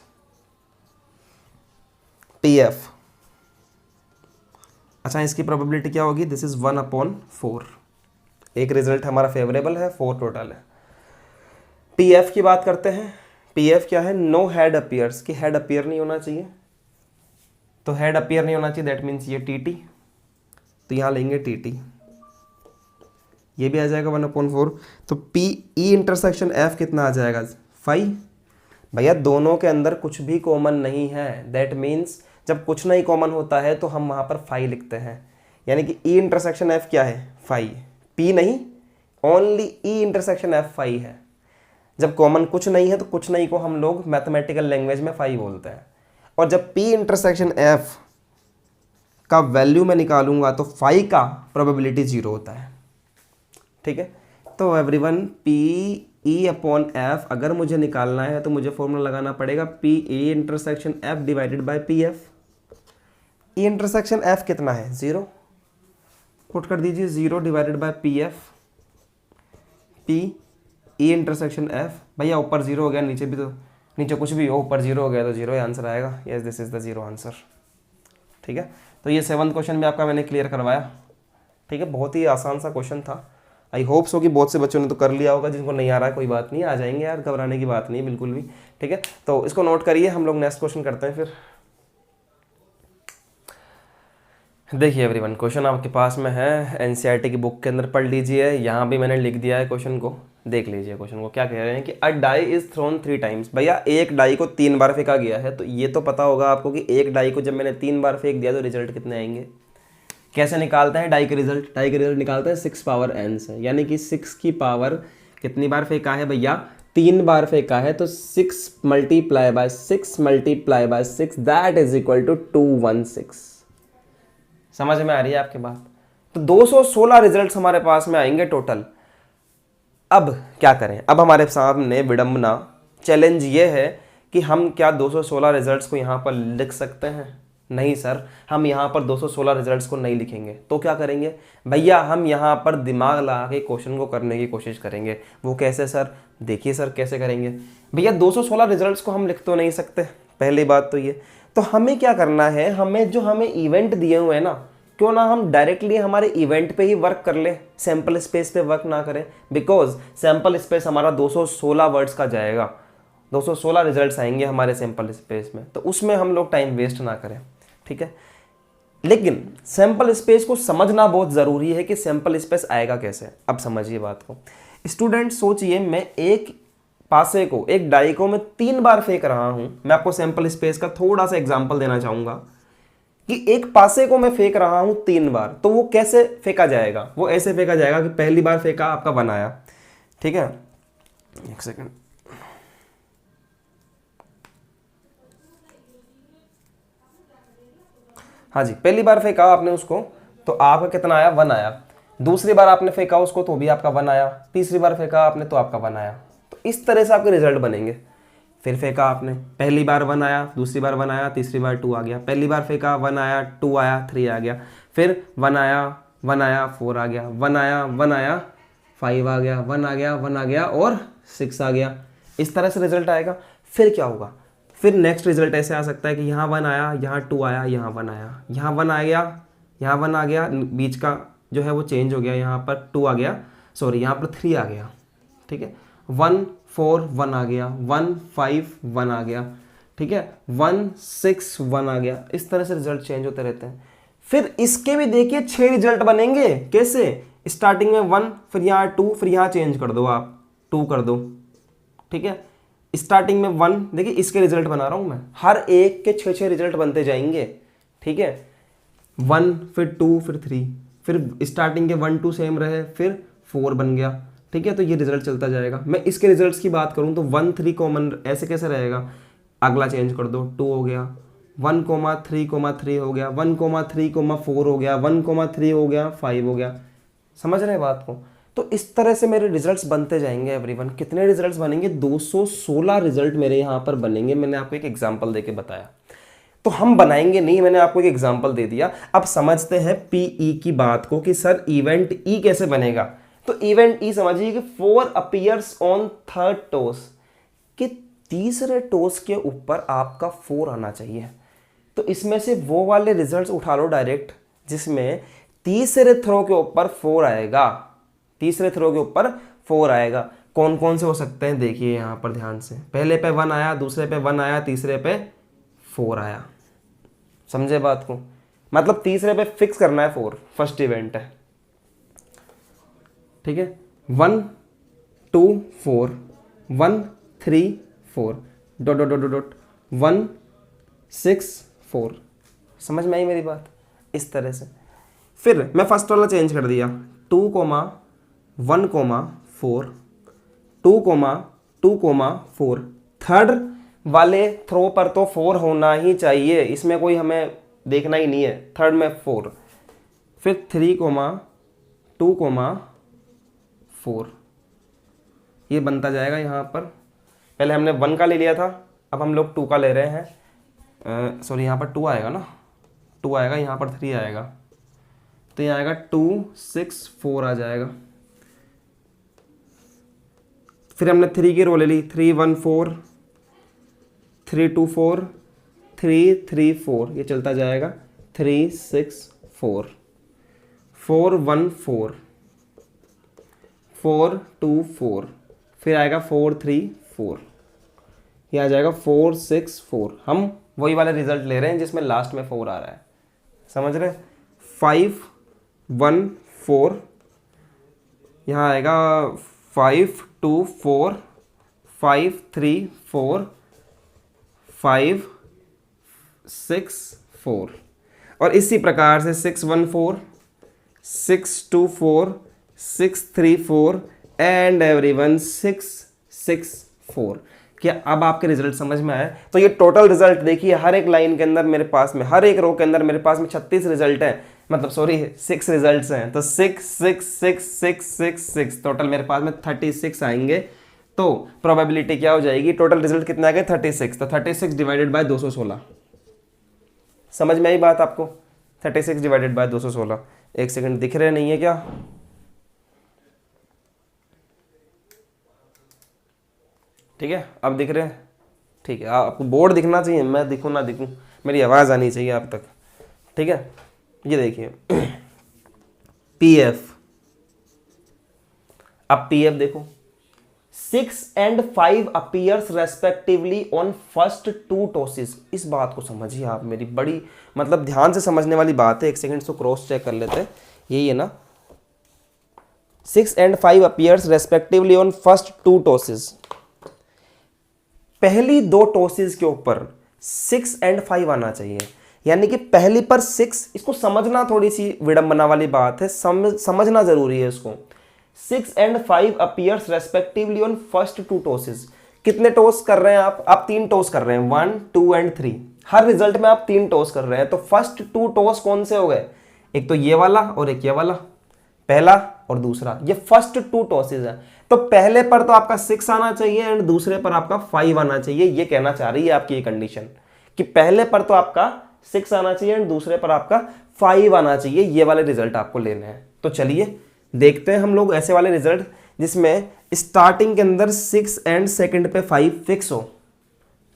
पी एफ, अच्छा इसकी प्रोबेबिलिटी क्या होगी, दिस इज 1/4। एक रिजल्ट हमारा फेवरेबल है, 4 टोटल है। पी एफ की बात करते हैं। पी एफ क्या है, नो हेड अपीयर्स, कि हेड अपीयर नहीं होना चाहिए। तो हेड अपीयर नहीं होना चाहिए, दैट मीन्स ये टी टी, तो यहां लेंगे टी टी, ये भी आ जाएगा 1/4। तो पी ई इंटरसेक्शन एफ कितना आ जाएगा, 5। भैया दोनों के अंदर कुछ भी कॉमन नहीं है, दैट मीन्स जब कुछ नहीं कॉमन होता है तो हम वहां पर 5 लिखते हैं, यानी कि ई इंटरसेक्शन एफ क्या है, 5। पी नहीं, ओनली ई इंटरसेक्शन एफ 5 है। जब कॉमन कुछ नहीं है तो कुछ नहीं को हम लोग मैथमेटिकल लैंग्वेज में 5 बोलते हैं। और जब पी इंटरसेक्शन एफ का वैल्यू मैं निकालूंगा तो 5 का प्रोबेबिलिटी 0 होता है। ठीक है, तो everyone P E upon F अगर मुझे निकालना है तो मुझे फॉर्मूला लगाना पड़ेगा P E intersection F divided by P F. E intersection F कितना है, 0, पुट कर दीजिए 0 divided by P F, P E intersection F. भैया ऊपर 0 हो गया, नीचे भी तो, नीचे कुछ भी हो, ऊपर 0 हो गया तो 0 ही आंसर आएगा। Yes, this is the 0 answer. ठीक है, तो ये 7th क्वेश्चन भी आपका मैंने क्लियर करवाया। ठीक है, बहुत ही आसान सा क्वेश्चन था। आई होप सो कि बहुत से बच्चों ने तो कर लिया होगा, जिनको नहीं आ रहा है कोई बात नहीं, आ जाएंगे यार, घबराने की बात नहीं है बिल्कुल भी। ठीक है, तो इसको नोट करिए, हम लोग नेक्स्ट क्वेश्चन करते हैं फिर। देखिए एवरीवन, क्वेश्चन आपके पास में है, एनसीईआरटी की बुक के अंदर पढ़ लीजिए, यहाँ भी मैंने लिख दिया है क्वेश्चन को, देख लीजिए क्वेश्चन को। क्या कह रहे हैं कि अ डाई इज थ्रोन 3 टाइम्स। भैया एक डाई को 3 बार फेंका गया है, तो ये तो पता होगा आपको कि एक डाई को जब मैंने 3 बार फेंक दिया तो रिजल्ट कितने आएंगे। कैसे निकालते हैं डाई के रिजल्ट? डाई के रिजल्ट निकालते हैं 6 पावर n से, यानी कि 6 की पावर कितनी बार फेंका है भैया, 3 बार फेंका है, तो 6 multiply by 6 multiply by 6 that is equal to 216। समझ में आ रही है आपके बात? तो 216 रिजल्ट्स हमारे पास में आएंगे टोटल। अब क्या करें, अब हमारे सामने विडंबना चैलेंज ये है कि हम क्या 216 रिजल्ट्स को यहाँ पर लिख सकते हैं? नहीं सर, हम यहाँ पर 216 रिजल्ट्स को नहीं लिखेंगे। तो क्या करेंगे भैया, हम यहाँ पर दिमाग लगा के क्वेश्चन को करने की कोशिश करेंगे। वो कैसे सर? देखिए सर कैसे करेंगे भैया, 216 रिजल्ट्स को हम लिख तो नहीं सकते, पहली बात तो ये। तो हमें क्या करना है, हमें जो हमें इवेंट दिए हुए हैं ना, क्यों ना हम डायरेक्टली हमारे इवेंट पे ही वर्क कर ले, सैंपल स्पेस पे वर्क ना करें, बिकॉज सैंपल स्पेस हमारा 216 वर्ड्स का जाएगा, 216 रिजल्ट्स आएंगे हमारे सैंपल स्पेस में, तो उसमें हम लोग टाइम वेस्ट ना करें, ठीक है। लेकिन सैंपल स्पेस को समझना बहुत ज़रूरी है कि सैंपल स्पेस आएगा कैसे। अब समझिए बात को स्टूडेंट, सोचिए मैं एक पासे को, एक डाई को मैं 3 बार फेंक रहा हूं। मैं आपको सैंपल स्पेस का थोड़ा सा एग्जांपल देना चाहूंगा कि एक पासे को मैं फेंक रहा हूं 3 बार, तो वो कैसे फेंका जाएगा? वो ऐसे फेंका जाएगा कि पहली बार फेंका आपका 1 आया, ठीक है, एक सेकंड, हाँ जी, पहली बार फेंका आपने उसको तो आपका कितना आया? 1 आया। दूसरी बार आपने फेंका उसको तो भी आपका 1 आया। तीसरी बार फेंका आपने तो आपका 1 आया। तो इस तरह से आपके रिजल्ट बनेंगे। फिर फेंका आपने, पहली बार 1 आया, दूसरी बार 1 आया, तीसरी बार 2 आ गया। पहली बार फेंका 1 आया, 2 आया, 3 आ गया। फिर 1 आया, 1 आया, 4 आ गया, 1 आया, 1 आया, 5 आ गया, 1 आ गया, 1 आ गया और 6 आ गया। इस तरह से रिजल्ट आएगा। फिर क्या होगा? फिर नेक्स्ट रिजल्ट ऐसे आ सकता है कि यहाँ 1 आया, यहाँ 2 आया, यहाँ 1 आया, यहाँ 1 आ गया, यहाँ 1 आ गया, बीच का जो है वो चेंज हो गया, यहाँ पर 2 आ गया, सॉरी यहाँ पर 3 आ गया, ठीक है। 1 4 1 आ गया, 1 5 1 आ गया, ठीक है, 1 6 1 आ गया। इस तरह से रिजल्ट चेंज होते रहते हैं। फिर इसके भी देखिए 6 रिजल्ट बनेंगे। कैसे? स्टार्टिंग में 1, फिर यहाँ 2, फिर यहाँ चेंज कर दो, आप 2 कर दो, ठीक है। स्टार्टिंग में 1, देखिए इसके रिजल्ट बना रहा हूं मैं, हर एक के 6 रिजल्ट बनते जाएंगे, ठीक है। 1 फिर 2 फिर 3, फिर स्टार्टिंग के 1 2 सेम रहे, फिर 4 बन गया, ठीक है। तो ये रिजल्ट चलता जाएगा। मैं इसके रिजल्ट्स की बात करूं तो 1 3 कॉमन ऐसे कैसे रहेगा? अगला चेंज कर दो, 2 हो गया, 1 3 हो गया, 1 3 4 हो गया, 1 3 हो गया, 5 हो गया। समझ रहे हैं बात को? तो इस तरह से मेरे रिजल्ट्स बनते जाएंगे एवरीवन। कितने रिजल्ट्स बनेंगे? 216 रिजल्ट मेरे यहाँ पर बनेंगे। मैंने आपको एक एग्जांपल देके बताया, तो हम बनाएंगे नहीं, मैंने आपको एक एग्जांपल दे दिया। अब समझते हैं पीई की बात को कि सर इवेंट ई कैसे बनेगा। तो इवेंट ई समझिए कि 4 अपीयर्स ऑन थर्ड टॉस, कि तीसरे टॉस के ऊपर आपका 4 आना चाहिए। तो इसमें से वो वाले रिजल्ट्स उठा लो डायरेक्ट जिसमें तीसरे थ्रो के ऊपर 4 आएगा। तीसरे थ्रो के ऊपर 4 आएगा। कौन कौन से हो सकते हैं देखिए यहाँ पर ध्यान से। पहले पे 1 आया, दूसरे पे 1 आया, तीसरे पे 4 आया। समझे बात को? मतलब तीसरे पे फिक्स करना है 4, फर्स्ट इवेंट है, ठीक है। 1 2 4 1 3 4 डॉट डॉट डॉट डॉट 1 6 4। समझ में आई मेरी बात? इस तरह से फिर मैं फर्स्ट वाला चेंज कर दिया, 2 1 4 2 2 4। थर्ड वाले थ्रो पर तो 4 होना ही चाहिए, इसमें कोई हमें देखना ही नहीं है। थर्ड में 4, फिर 3 2 4। ये बनता जाएगा यहाँ पर। पहले हमने 1 का ले लिया था, अब हम लोग 2 का ले रहे हैं। सॉरी यहाँ पर 2 आएगा ना, 2 आएगा, यहाँ पर 3 आएगा, तो यहाँ आएगा 2 6 4 आ जाएगा। फिर हमने 3 की रो ले ली, 3 1 4 3 2 4 3 3 4, ये चलता जाएगा। 3 6 4 4 1 4 4 2 4, फिर आएगा 4 3 4, ये आ जाएगा 4 6 4। हम वही वाले रिजल्ट ले रहे हैं जिसमें लास्ट में 4 आ रहा है। समझ रहे? 5 1 4, यहाँ आएगा 5 2 4 5 3 4 5 6 4, और इसी प्रकार से 6 1 4 6 2 4 6 3 4 एंड एवरीवन 6 6 4। क्या अब आपके रिजल्ट समझ में आए? तो ये टोटल रिजल्ट देखिए, हर एक लाइन के अंदर मेरे पास में, हर एक रो के अंदर मेरे पास में 36 रिजल्ट हैं, मतलब सॉरी 6 रिजल्ट्स हैं। तो 6 6 6 6 6 6 टोटल मेरे पास में 36 आएंगे। तो प्रोबेबिलिटी क्या हो जाएगी? टोटल रिजल्ट कितना आ गया? 36। तो 36 डिवाइडेड बाय 216। समझ में आई बात आपको? 36 डिवाइडेड बाय 216। एक सेकंड, दिख रहे नहीं है क्या? ठीक है, अब दिख रहे हैं? ठीक है, आपको बोर्ड दिखना चाहिए, मैं दिखूँ ना दिखूँ, मेरी आवाज़ आनी चाहिए आप तक, ठीक है। ये देखिए PF, अब PF देखो 6 and 5 appears respectively on first two tosses। इस बात को समझिए आप, मेरी बड़ी मतलब ध्यान से समझने वाली बात है। एक सेकंड इसको क्रॉस चेक कर लेते हैं। यही है ना, 6 and 5 appears respectively on first two tosses। पहली दो टॉसेस के ऊपर 6 and 5 आना चाहिए, यानी कि पहली पर 6। इसको समझना थोड़ी सी विडंबना वाली बात है, समझना जरूरी है इसको। 6 and 5 appears respectively on first two tosses। कितने टॉस कर रहे हैं आप 3 टॉस कर रहे हैं, 1 2 and 3। हर रिजल्ट में आप 3 टॉस कर रहे हैं, तो फर्स्ट 2 टॉस कौन से हो गए? एक तो ये वाला और एक ये वाला, पहला और दूसरा, ये फर्स्ट 2 टॉसेस है। तो पहले पर तो आपका 6 आना चाहिए एंड दूसरे पर आपका 5 आना चाहिए। ये कहना चाह रही है आपकी ये कंडीशन कि पहले पर तो आपका 6 आना चाहिए एंड दूसरे पर आपका 5 आना चाहिए। ये वाले रिजल्ट आपको लेने हैं। तो चलिए देखते हैं हम लोग ऐसे वाले रिजल्ट जिसमें स्टार्टिंग के अंदर 6 एंड सेकंड पे 5 फिक्स हो।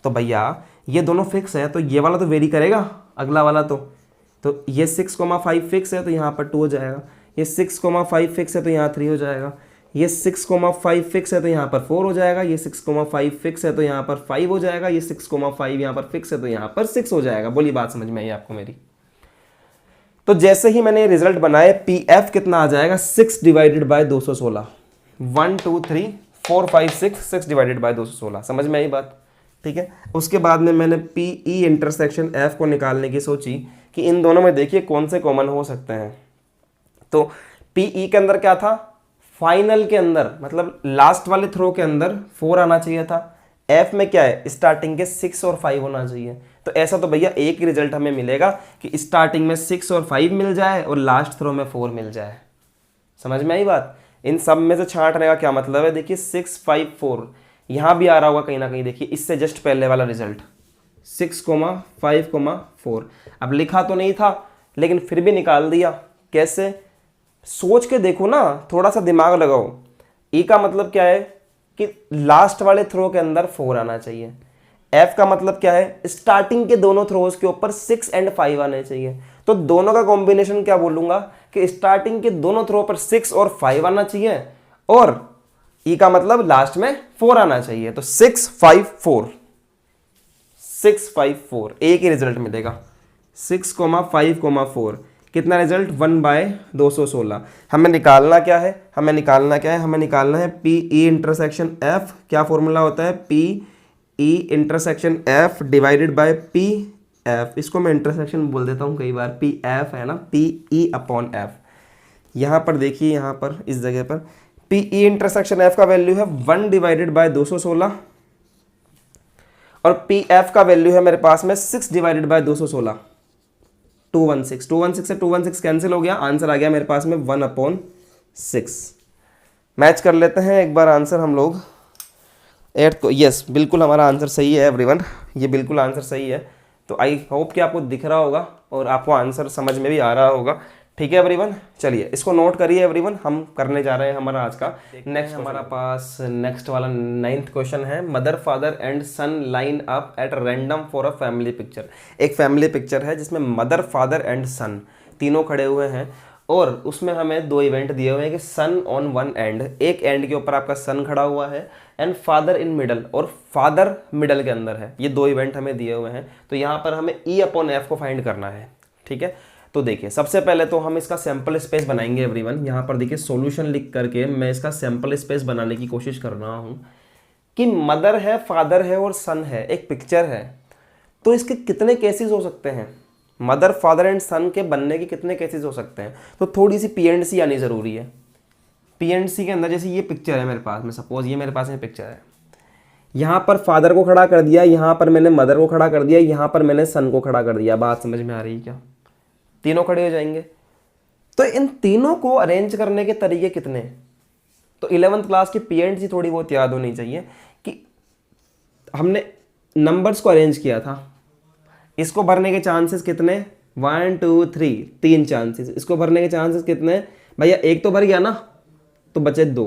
तो भैया ये दोनों फिक्स है, तो ये वाला तो वेरी करेगा, अगला वाला तो ये 6,5 फिक्स है तो यहाँ पर 2 हो जाएगा। ये 6,5 फिक्स है तो यहाँ 3 हो जाएगा। ये 6,5 फिक्स है तो यहाँ पर 4 हो जाएगा। ये 6,5 फिक्स है तो यहाँ पर 5 हो जाएगा। ये 6,5 यहाँ पर फिक्स है तो यहाँ पर 6 हो जाएगा। बोली बात समझ में आई आपको मेरी? तो जैसे ही मैंने रिजल्ट बनाए, PF कितना आ जाएगा? 6 डिवाइडेड बाय 216। 1 2 3 4 5 6 divided by 216। समझ में आई बात? ठीक है। उसके बाद में मैंने PE इंटरसेक्शन F को निकालने की सोची कि इन दोनों में देखिए कौन से कॉमन हो सकते हैं। तो PE के अंदर क्या था? फाइनल के अंदर मतलब लास्ट वाले थ्रो के अंदर 4 आना चाहिए था। F में क्या है? स्टार्टिंग के 6 और 5 होना चाहिए। तो ऐसा तो भैया एक ही रिजल्ट हमें मिलेगा कि स्टार्टिंग में 6 और 5 मिल जाए और लास्ट थ्रो में 4 मिल जाए। समझ में आई बात? इन सब में से छांटने का क्या मतलब है? देखिए 6 5 4 यहाँ भी आ रहा होगा कहीं ना कहीं। देखिए इससे जस्ट पहले वाला रिजल्ट 6, 5, 4। अब लिखा तो नहीं था लेकिन फिर भी निकाल दिया। कैसे? सोच के देखो ना, थोड़ा सा दिमाग लगाओ। E का मतलब क्या है कि लास्ट वाले थ्रो के अंदर 4 आना चाहिए। F का मतलब क्या है? स्टार्टिंग के दोनों थ्रोज के ऊपर 6 एंड 5 आने चाहिए। तो दोनों का कॉम्बिनेशन क्या बोलूंगा कि स्टार्टिंग के दोनों थ्रो पर 6 और 5 आना चाहिए और E का मतलब लास्ट में 4 आना चाहिए। तो 6 5 4 6 5 4 एक ही रिजल्ट मिलेगा। 6, 5, 4 कितना रिजल्ट? 1/216। हमें निकालना क्या है? हमें निकालना है PE इंटरसेक्शन F। क्या फॉर्मूला होता है? PE intersection F divided by PF। इसको मैं इंटरसेक्शन बोल देता हूँ कई बार, PF है ना, PE अपॉन F। यहाँ पर देखिए, यहाँ पर इस जगह पर PE इंटरसेक्शन F का वैल्यू है 1/216 और PF का वैल्यू है मेरे पास में 6/216, 216। 216 से 216 कैंसिल हो गया, आंसर आ गया मेरे पास में 1/6। मैच कर लेते हैं एक बार आंसर हम लोग। 8 को यस, बिल्कुल हमारा आंसर सही है एवरीवन, ये बिल्कुल आंसर सही है। तो आई होप कि आपको दिख रहा होगा और आपको आंसर समझ में भी आ रहा होगा। ठीक है एवरीवन, चलिए इसको नोट करिए एवरीवन। हम करने जा रहे हैं हमारा आज का नेक्स्ट, हमारा पास नेक्स्ट वाला 9th क्वेश्चन है। Mother father and son line up at random for a family picture. एक फैमिली पिक्चर है जिसमें मदर फादर एंड सन तीनों खड़े हुए हैं और उसमें हमें 2 इवेंट दिए हुए हैं कि सन ऑन वन एंड, एक एंड के ऊपर आपका सन खड़ा हुआ है एंड फादर इन मिडल, और फादर मिडल के अंदर है। ये 2 इवेंट हमें दिए हुए हैं। तो यहाँ पर हमें E अपॉन F को फाइंड करना है। ठीक है, तो देखिए सबसे पहले तो हम इसका सैंपल स्पेस बनाएंगे एवरीवन। यहाँ पर देखिए सॉल्यूशन लिख करके मैं इसका सैंपल स्पेस बनाने की कोशिश कर रहा हूँ कि मदर है, फादर है और सन है, एक पिक्चर है। तो इसके कितने केसेस हो सकते हैं? मदर फादर एंड सन के बनने के कितने केसेस हो सकते हैं? तो थोड़ी सी P&C आनी ज़रूरी है। P&C के अंदर जैसे ये पिक्चर है मेरे पास में, सपोज ये मेरे पास में पिक्चर है, यहाँ पर फादर को खड़ा कर दिया, यहाँ पर मैंने मदर को खड़ा कर दिया, यहाँ पर मैंने सन को खड़ा कर दिया। बात समझ में आ रही है क्या? तीनों खड़े हो जाएंगे। तो इन तीनों को अरेंज करने के तरीके कितने? तो 11th क्लास की P&C थोड़ी बहुत याद होनी चाहिए कि हमने नंबर्स को अरेंज किया था। इसको भरने के चांसेस कितने? 1 2 3, 3 चांसेस। इसको भरने के चांसेस कितने? भैया एक तो भर गया ना, तो बचे 2,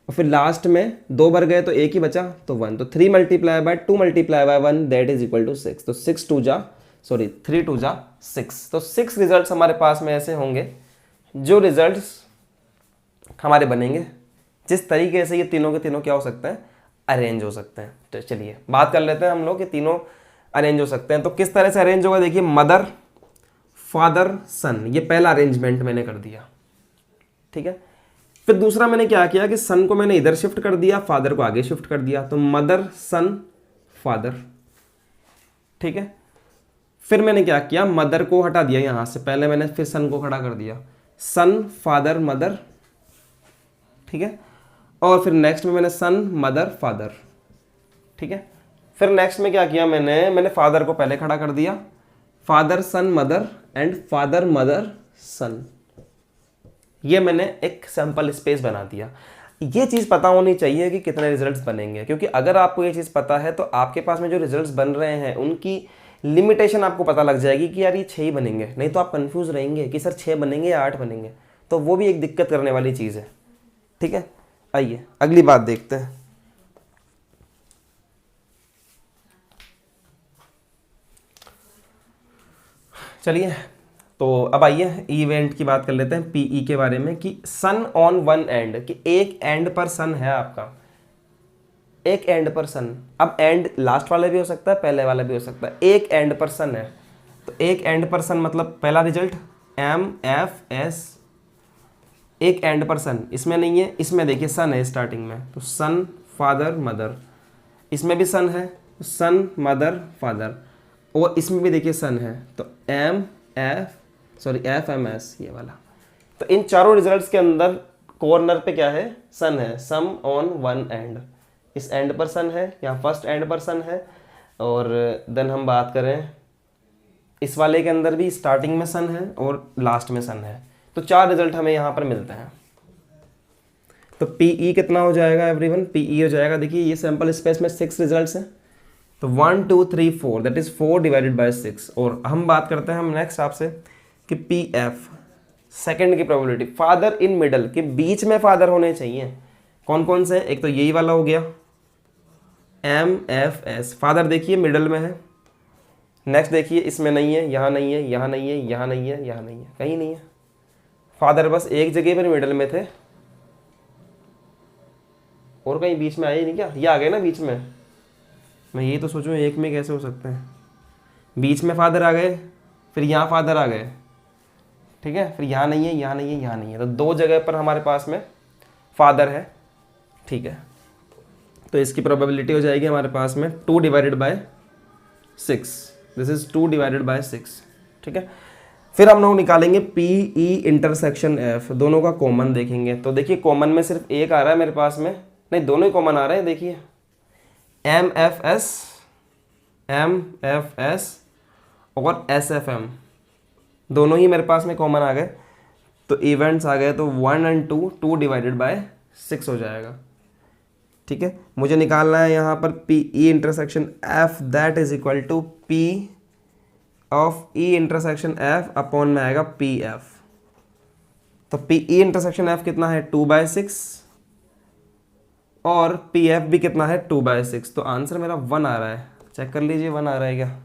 और फिर लास्ट में 2 भर गए तो एक ही बचा, तो 1। तो 3 × 2 × 2 × 1 दैट इज इक्वल टू 6। तो 6 2 जा सॉरी 3 2 जा 6, तो 6 रिजल्ट्स हमारे पास में ऐसे होंगे जो रिजल्ट्स हमारे बनेंगे जिस तरीके से ये तीनों के तीनों क्या हो सकते हैं, अरेंज हो सकते हैं। तो चलिए बात कर लेते हैं हम लोग कि तीनों अरेंज हो सकते हैं। तो किस तरह से अरेंज होगा, देखिए मदर फादर सन, ये पहला अरेंजमेंट मैंने कर दिया, ठीक है। फिर दूसरा मैंने क्या किया कि सन को मैंने इधर शिफ्ट कर दिया, फादर को आगे शिफ्ट कर दिया, तो मदर सन फादर, ठीक है। फिर मैंने क्या किया, मदर को हटा दिया यहां से, पहले मैंने फिर सन को खड़ा कर दिया, सन फादर मदर, ठीक है। और फिर नेक्स्ट में मैंने सन मदर फादर, ठीक है। फिर नेक्स्ट में क्या किया मैंने फादर को पहले खड़ा कर दिया, father son mother and father mother son, ये मैंने एक सैंपल स्पेस बना दिया। ये चीज़ पता होनी चाहिए कि कितने रिजल्ट्स बनेंगे, क्योंकि अगर आपको ये चीज़ पता है तो आपके पास में जो रिजल्ट्स बन रहे हैं उनकी लिमिटेशन आपको पता लग जाएगी कि यार ये 6 ही बनेंगे, नहीं तो आप कंफ्यूज रहेंगे कि सर 6 बनेंगे या 8 बनेंगे, तो वो भी एक दिक्कत करने वाली चीज़ है, ठीक है। आइए अगली बात देखते हैं। चलिए तो अब आइए इवेंट की बात कर लेते हैं, पीई के बारे में, कि सन ऑन वन एंड, कि एक एंड पर सन है आपका, एक एंड पर सन। अब एंड लास्ट वाला भी हो सकता है, पहले वाला भी हो सकता है, एक एंड पर सन है, तो एक एंड पर सन मतलब पहला रिजल्ट MFS, एक एंड पर सन, इसमें नहीं है, इसमें देखिए सन है स्टार्टिंग में, तो सन फादर मदर, इसमें भी सन है, सन मदर फादर, और इसमें भी देखिए सन है, तो FMS ये वाला। तो इन चारों रिजल्ट्स के अंदर कॉर्नर पे क्या है, सन है, सम ऑन वन एंड, इस एंड पर सन है, यहाँ फर्स्ट एंड पर सन है, और देन हम बात करें इस वाले के अंदर भी स्टार्टिंग में सन है और लास्ट में सन है। तो 4 रिजल्ट हमें यहाँ पर मिलते हैं। तो PE कितना हो जाएगा एवरीवन, PE हो जाएगा, देखिए ये सैंपल स्पेस में 6 रिजल्ट्स हैं, तो 1 2 3 4 दैट इज 4 डिवाइडेड बाय 6। और हम बात करते हैं हम नेक्स्ट आपसे कि PF सेकंड की प्रोबेबिलिटी, फादर इन मिडल, के बीच में फादर होने चाहिए, कौन कौन से, एक तो यही वाला हो गया MFS, फादर देखिए मिडल में है, नेक्स्ट देखिए इसमें नहीं है, यहाँ नहीं है, यहाँ नहीं है, यहाँ नहीं है, यहाँ नहीं है, कहीं नहीं है, फादर बस एक जगह पर मिडल में थे और कहीं बीच में आए नहीं क्या, ये आ गए ना बीच में, मैं ये तो सोचूं एक में कैसे हो सकते हैं, बीच में फादर आ गए, फिर यहाँ फादर आ गए, ठीक है, फिर यहाँ नहीं है, यहाँ नहीं है, यहाँ नहीं है, तो 2 जगह पर हमारे पास में फादर है, ठीक है। तो इसकी प्रोबेबिलिटी हो जाएगी हमारे पास में 2 divided by 6, this is 2 divided by 6, ठीक है। फिर हम लोग निकालेंगे PE इंटरसेक्शन F, दोनों का कॉमन देखेंगे। तो देखिए कॉमन में सिर्फ एक आ रहा है मेरे पास में, नहीं दोनों ही कॉमन आ रहे हैं, देखिए MFS और SFM दोनों ही मेरे पास में कॉमन आ गए, तो इवेंट्स आ गए, तो 1 और 2 डिवाइडेड बाय 6 हो जाएगा, ठीक है। मुझे निकालना है यहाँ पर PE intersection F, that is equal to P of E intersection F upon में आएगा PF। तो PE इंटरसेक्शन F कितना है 2/6 और PF भी कितना है 2/6, तो आंसर मेरा 1 आ रहा है, चेक कर लीजिए 1 आ रहा है क्या,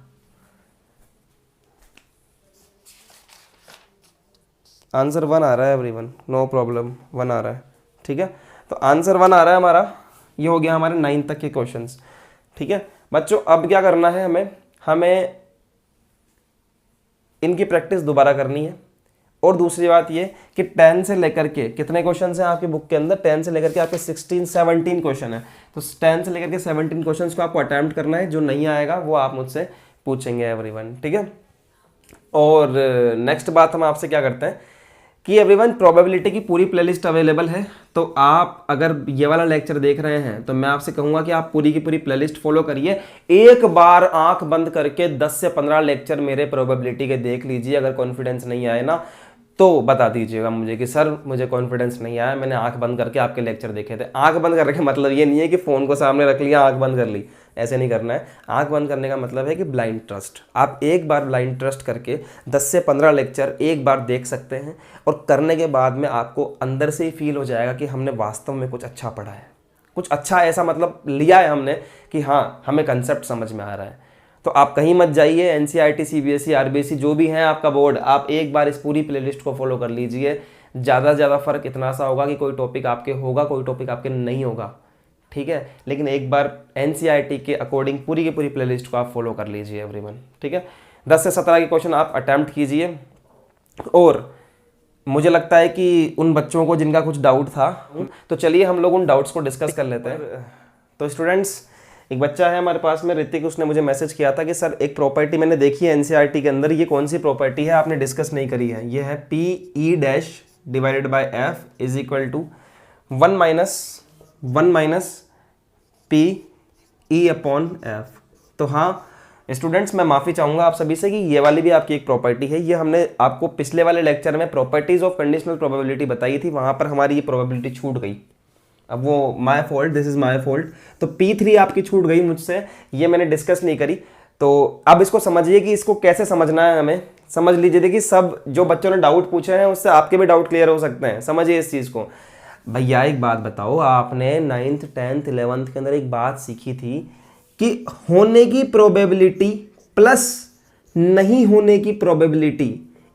आंसर 1 आ रहा है एवरीवन, नो प्रॉब्लम 1 आ रहा है, ठीक है। तो आंसर 1 आ रहा है हमारा, ये हो गया हमारे 9 तक के क्वेश्चंस, ठीक है बच्चों। अब क्या करना है हमें इनकी प्रैक्टिस दोबारा करनी है, और दूसरी बात ये कि 10 से लेकर के कितने क्वेश्चन हैं आपकी बुक के अंदर, 10 से लेकर के आपके 17 क्वेश्चन है, तो 10 से लेकर के 17 क्वेश्चन को आपको अटैम्प्ट करना है, जो नहीं आएगा वो आप मुझसे पूछेंगे एवरीवन, ठीक है। और नेक्स्ट बात हम आपसे क्या करते हैं कि एवरीवन प्रोबेबिलिटी की पूरी प्लेलिस्ट अवेलेबल है, तो आप अगर ये वाला लेक्चर देख रहे हैं तो मैं आपसे कहूँगा कि आप पूरी की पूरी प्लेलिस्ट फॉलो करिए, एक बार आंख बंद करके 10 से 15 लेक्चर मेरे प्रोबेबिलिटी के देख लीजिए। अगर कॉन्फिडेंस नहीं आए ना तो बता दीजिएगा मुझे कि सर मुझे कॉन्फिडेंस नहीं आया, मैंने आंख बंद करके आपके लेक्चर देखे थे। आंख बंद करके मतलब ये नहीं है कि फ़ोन को सामने रख लिया आंख बंद कर ली, ऐसे नहीं करना है। आंख बंद करने का मतलब है कि ब्लाइंड ट्रस्ट, आप एक बार ब्लाइंड ट्रस्ट करके 10 से 15 लेक्चर एक बार देख सकते हैं, और करने के बाद में आपको अंदर से ही फील हो जाएगा कि हमने वास्तव में कुछ अच्छा पढ़ा है, कुछ अच्छा ऐसा मतलब लिया है हमने कि हाँ हमें कंसेप्ट समझ में आ रहा है। तो आप कहीं मत जाइए, एनसीईआरटी, सीबीएसई, आरबीएसई जो भी है आपका बोर्ड, आप एक बार इस पूरी प्लेलिस्ट को फॉलो कर लीजिए। ज़्यादा से ज़्यादा फर्क इतना सा होगा कि कोई टॉपिक आपके होगा, कोई टॉपिक आपके नहीं होगा, ठीक है। लेकिन एक बार एनसीईआरटी के अकॉर्डिंग पूरी की पूरी प्लेलिस्ट को आप फॉलो कर लीजिए एवरीवन, ठीक है। 10 से 17 के क्वेश्चन आप अटैम्प्ट कीजिए। और मुझे लगता है कि उन बच्चों को जिनका कुछ डाउट था, तो चलिए हम लोग उन डाउट्स को डिस्कस कर लेते हैं। तो स्टूडेंट्स, एक बच्चा है हमारे पास में, ऋतिक, उसने मुझे मैसेज किया था कि सर एक प्रॉपर्टी मैंने देखी है एनसीईआरटी के अंदर, ये कौन सी प्रॉपर्टी है, आपने डिस्कस नहीं करी है। ये है P E dash divided by F is equal to 1 minus P E upon F. तो हाँ स्टूडेंट्स, मैं माफ़ी चाहूँगा आप सभी से कि ये वाली भी आपकी एक प्रॉपर्टी है। ये हमने आपको पिछले वाले लेक्चर में प्रॉपर्टीज ऑफ कंडीशनल प्रोबेबिलिटी बताई थी, वहाँ पर हमारी ये प्रोबेबिलिटी छूट गई। अब वो my fault, this is my fault. तो P3 आपकी छूट गई मुझसे, ये मैंने डिस्कस नहीं करी। तो अब इसको समझिए कि इसको कैसे समझना है हमें, समझ लीजिए। देखिए सब जो बच्चों ने डाउट पूछे हैं उससे आपके भी डाउट क्लियर हो सकते हैं, समझिए इस चीज़ को। भैया एक बात बताओ, आपने 9th 10th 11th के अंदर एक बात सीखी थी कि होने की प्रोबेबिलिटी प्लस नहीं होने की probability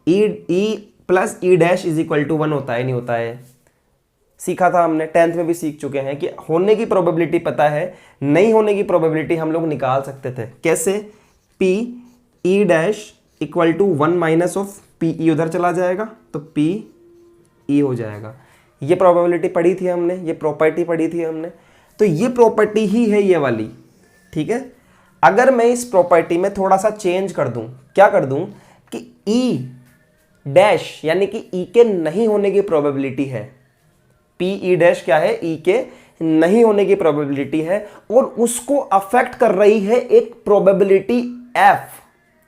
E plus E dash is equal to 1 होता है, नहीं होता है? सीखा था हमने, 10th में भी सीख चुके हैं कि होने की प्रोबेबिलिटी पता है, नहीं होने की प्रोबेबिलिटी हम लोग निकाल सकते थे। कैसे? P E dash equal to 1 minus of P E, उधर चला जाएगा तो पी ई हो जाएगा। ये प्रोबेबिलिटी पढ़ी थी हमने, ये प्रॉपर्टी पढ़ी थी हमने। तो ये प्रॉपर्टी ही है ये वाली, ठीक है। अगर मैं इस प्रॉपर्टी में थोड़ा सा चेंज कर दूं, क्या कर दूं कि ई डैश यानी कि ई के नहीं होने की प्रोबेबिलिटी है, पी ई डैश क्या है, ई के नहीं होने की प्रोबेबिलिटी है, और उसको अफेक्ट कर रही है एक प्रोबेबिलिटी एफ,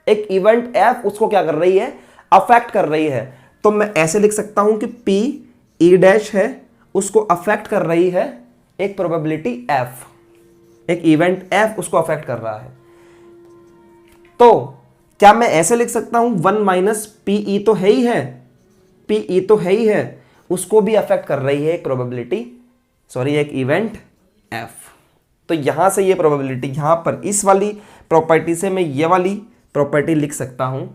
एक इवेंट एफ उसको क्या कर रही है, अफेक्ट कर रही है। तो मैं ऐसे लिख सकता हूं कि पी ई डैश है, उसको अफेक्ट कर रही है एक प्रोबेबिलिटी एफ, एक इवेंट एफ उसको अफेक्ट कर रहा है। तो क्या मैं ऐसे लिख सकता हूं 1 माइनस पी ई तो है ही है, पी ई तो है ही है, उसको भी अफेक्ट कर रही है एक प्रोबेबिलिटी, सॉरी एक इवेंट एफ। तो यहां से ये प्रोबेबिलिटी, यहां पर इस वाली प्रॉपर्टी से मैं ये वाली प्रॉपर्टी लिख सकता हूं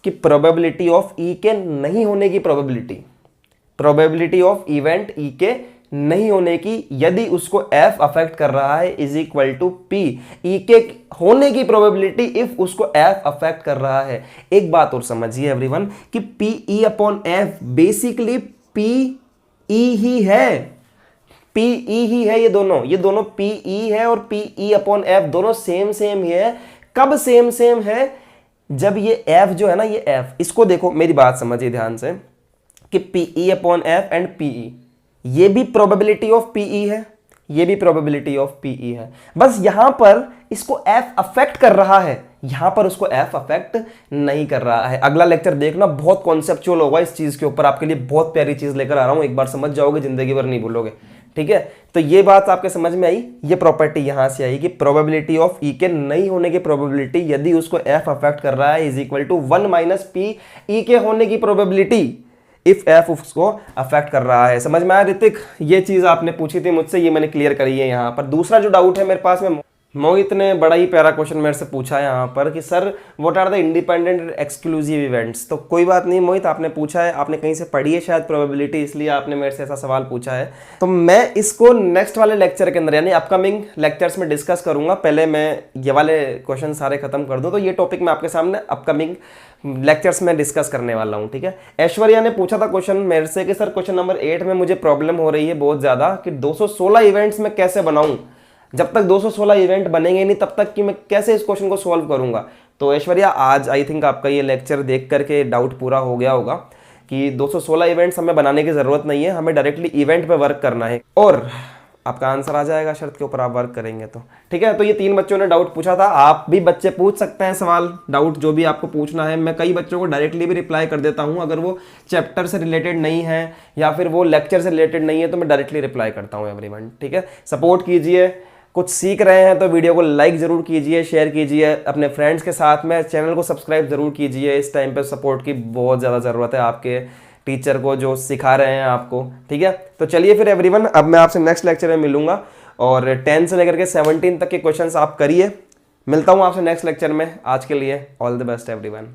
कि प्रोबेबिलिटी ऑफ ई के नहीं होने की प्रोबेबिलिटी ऑफ इवेंट ई के नहीं होने की, यदि उसको एफ अफेक्ट कर रहा है, is equal to P E के होने की प्रोबेबिलिटी इफ उसको एफ अफेक्ट कर रहा है। एक बात और समझिए एवरीवन कि P E upon F basically P E ही है, पी ई ही है। ये दोनों पी ई है और पी ई अपॉन एफ दोनों सेम ही है। कब सेम है? जब ये एफ जो है ना, ये एफ, इसको देखो, मेरी बात समझिए ध्यान से कि P E upon F and P E, ये भी प्रोबेबिलिटी ऑफ पी ई है, ये भी प्रोबेबिलिटी ऑफ पी ई है। बस यहां पर इसको एफ अफेक्ट कर रहा है, यहां पर उसको एफ अफेक्ट नहीं कर रहा है। अगला लेक्चर देखना, बहुत कॉन्सेप्चुअल होगा इस चीज के ऊपर, आपके लिए बहुत प्यारी चीज लेकर आ रहा हूं, एक बार समझ जाओगे जिंदगी भर नहीं भूलोगे, ठीक है। तो ये बात आपके समझ में आई, ये प्रॉपर्टी यहां से आई कि प्रोबेबिलिटी ऑफ ई के नहीं होने की प्रोबेबिलिटी यदि उसको एफ अफेक्ट कर रहा है is equal to 1 minus P E के होने की प्रोबेबिलिटी इफ एफ उसको अफेक्ट कर रहा है। समझ में आया ऋतिक? ये चीज आपने पूछी थी मुझसे, ये मैंने क्लियर करी है यहाँ पर। दूसरा जो डाउट है मेरे पास में, मोहित ने बड़ा ही प्यारा क्वेश्चन मेरे से पूछा है यहाँ पर कि sir what are the independent exclusive events. तो कोई बात नहीं मोहित, आपने पूछा है, आपने कहीं से पढ़ी है शायद प्रोबेबिलिटी, इसलिए आपने मेरे से ऐसा सवाल पूछा है। तो मैं इसको नेक्स्ट वाले लेक्चर के अंदर यानी अपकमिंग लेक्चर्स में डिस्कस करूंगा। पहले मैं ये वाले क्वेश्चन सारे खत्म कर दूं, तो ये टॉपिक मैं आपके सामने अपकमिंग लेक्चर्स में डिस्कस करने वाला हूं, ठीक है। ऐश्वर्या ने पूछा था क्वेश्चन मेरे से कि सर क्वेश्चन नंबर 8 में मुझे प्रॉब्लम हो रही है बहुत ज्यादा कि 216 इवेंट्स में कैसे बनाऊं, जब तक 216 इवेंट बनेंगे नहीं तब तक कि मैं कैसे इस क्वेश्चन को सॉल्व करूंगा। तो ऐश्वर्या, आज आई थिंक आपका ये लेक्चर देख करके डाउट पूरा हो गया होगा कि 216 इवेंट्स हमें बनाने की जरूरत नहीं है, हमें डायरेक्टली इवेंट पे वर्क करना है, और आपका आंसर आ जाएगा शर्त के ऊपर आप वर्क करेंगे तो, ठीक है। तो ये 3 बच्चों ने डाउट पूछा था, आप भी बच्चे पूछ सकते हैं सवाल, डाउट जो भी आपको पूछना है। मैं कई बच्चों को डायरेक्टली भी रिप्लाई कर देता हूं, अगर वो चैप्टर से रिलेटेड नहीं है या फिर वो लेक्चर से रिलेटेड नहीं है तो मैं डायरेक्टली रिप्लाई करता हूं एवरीवन, ठीक है। सपोर्ट कीजिए, कुछ सीख रहे हैं तो वीडियो को लाइक जरूर कीजिए, शेयर कीजिए अपने फ्रेंड्स के साथ में, चैनल को सब्सक्राइब जरूर कीजिए। इस टाइम पे सपोर्ट की बहुत ज़्यादा ज़रूरत है आपके टीचर को जो सिखा रहे हैं आपको, ठीक है। तो चलिए फिर एवरीवन, अब मैं आपसे नेक्स्ट लेक्चर में मिलूंगा, और 10 से लेकर के 17 तक के क्वेश्चंस आप करिए, मिलता हूँ आपसे नेक्स्ट लेक्चर में। आज के लिए ऑल द बेस्ट एवरीवन।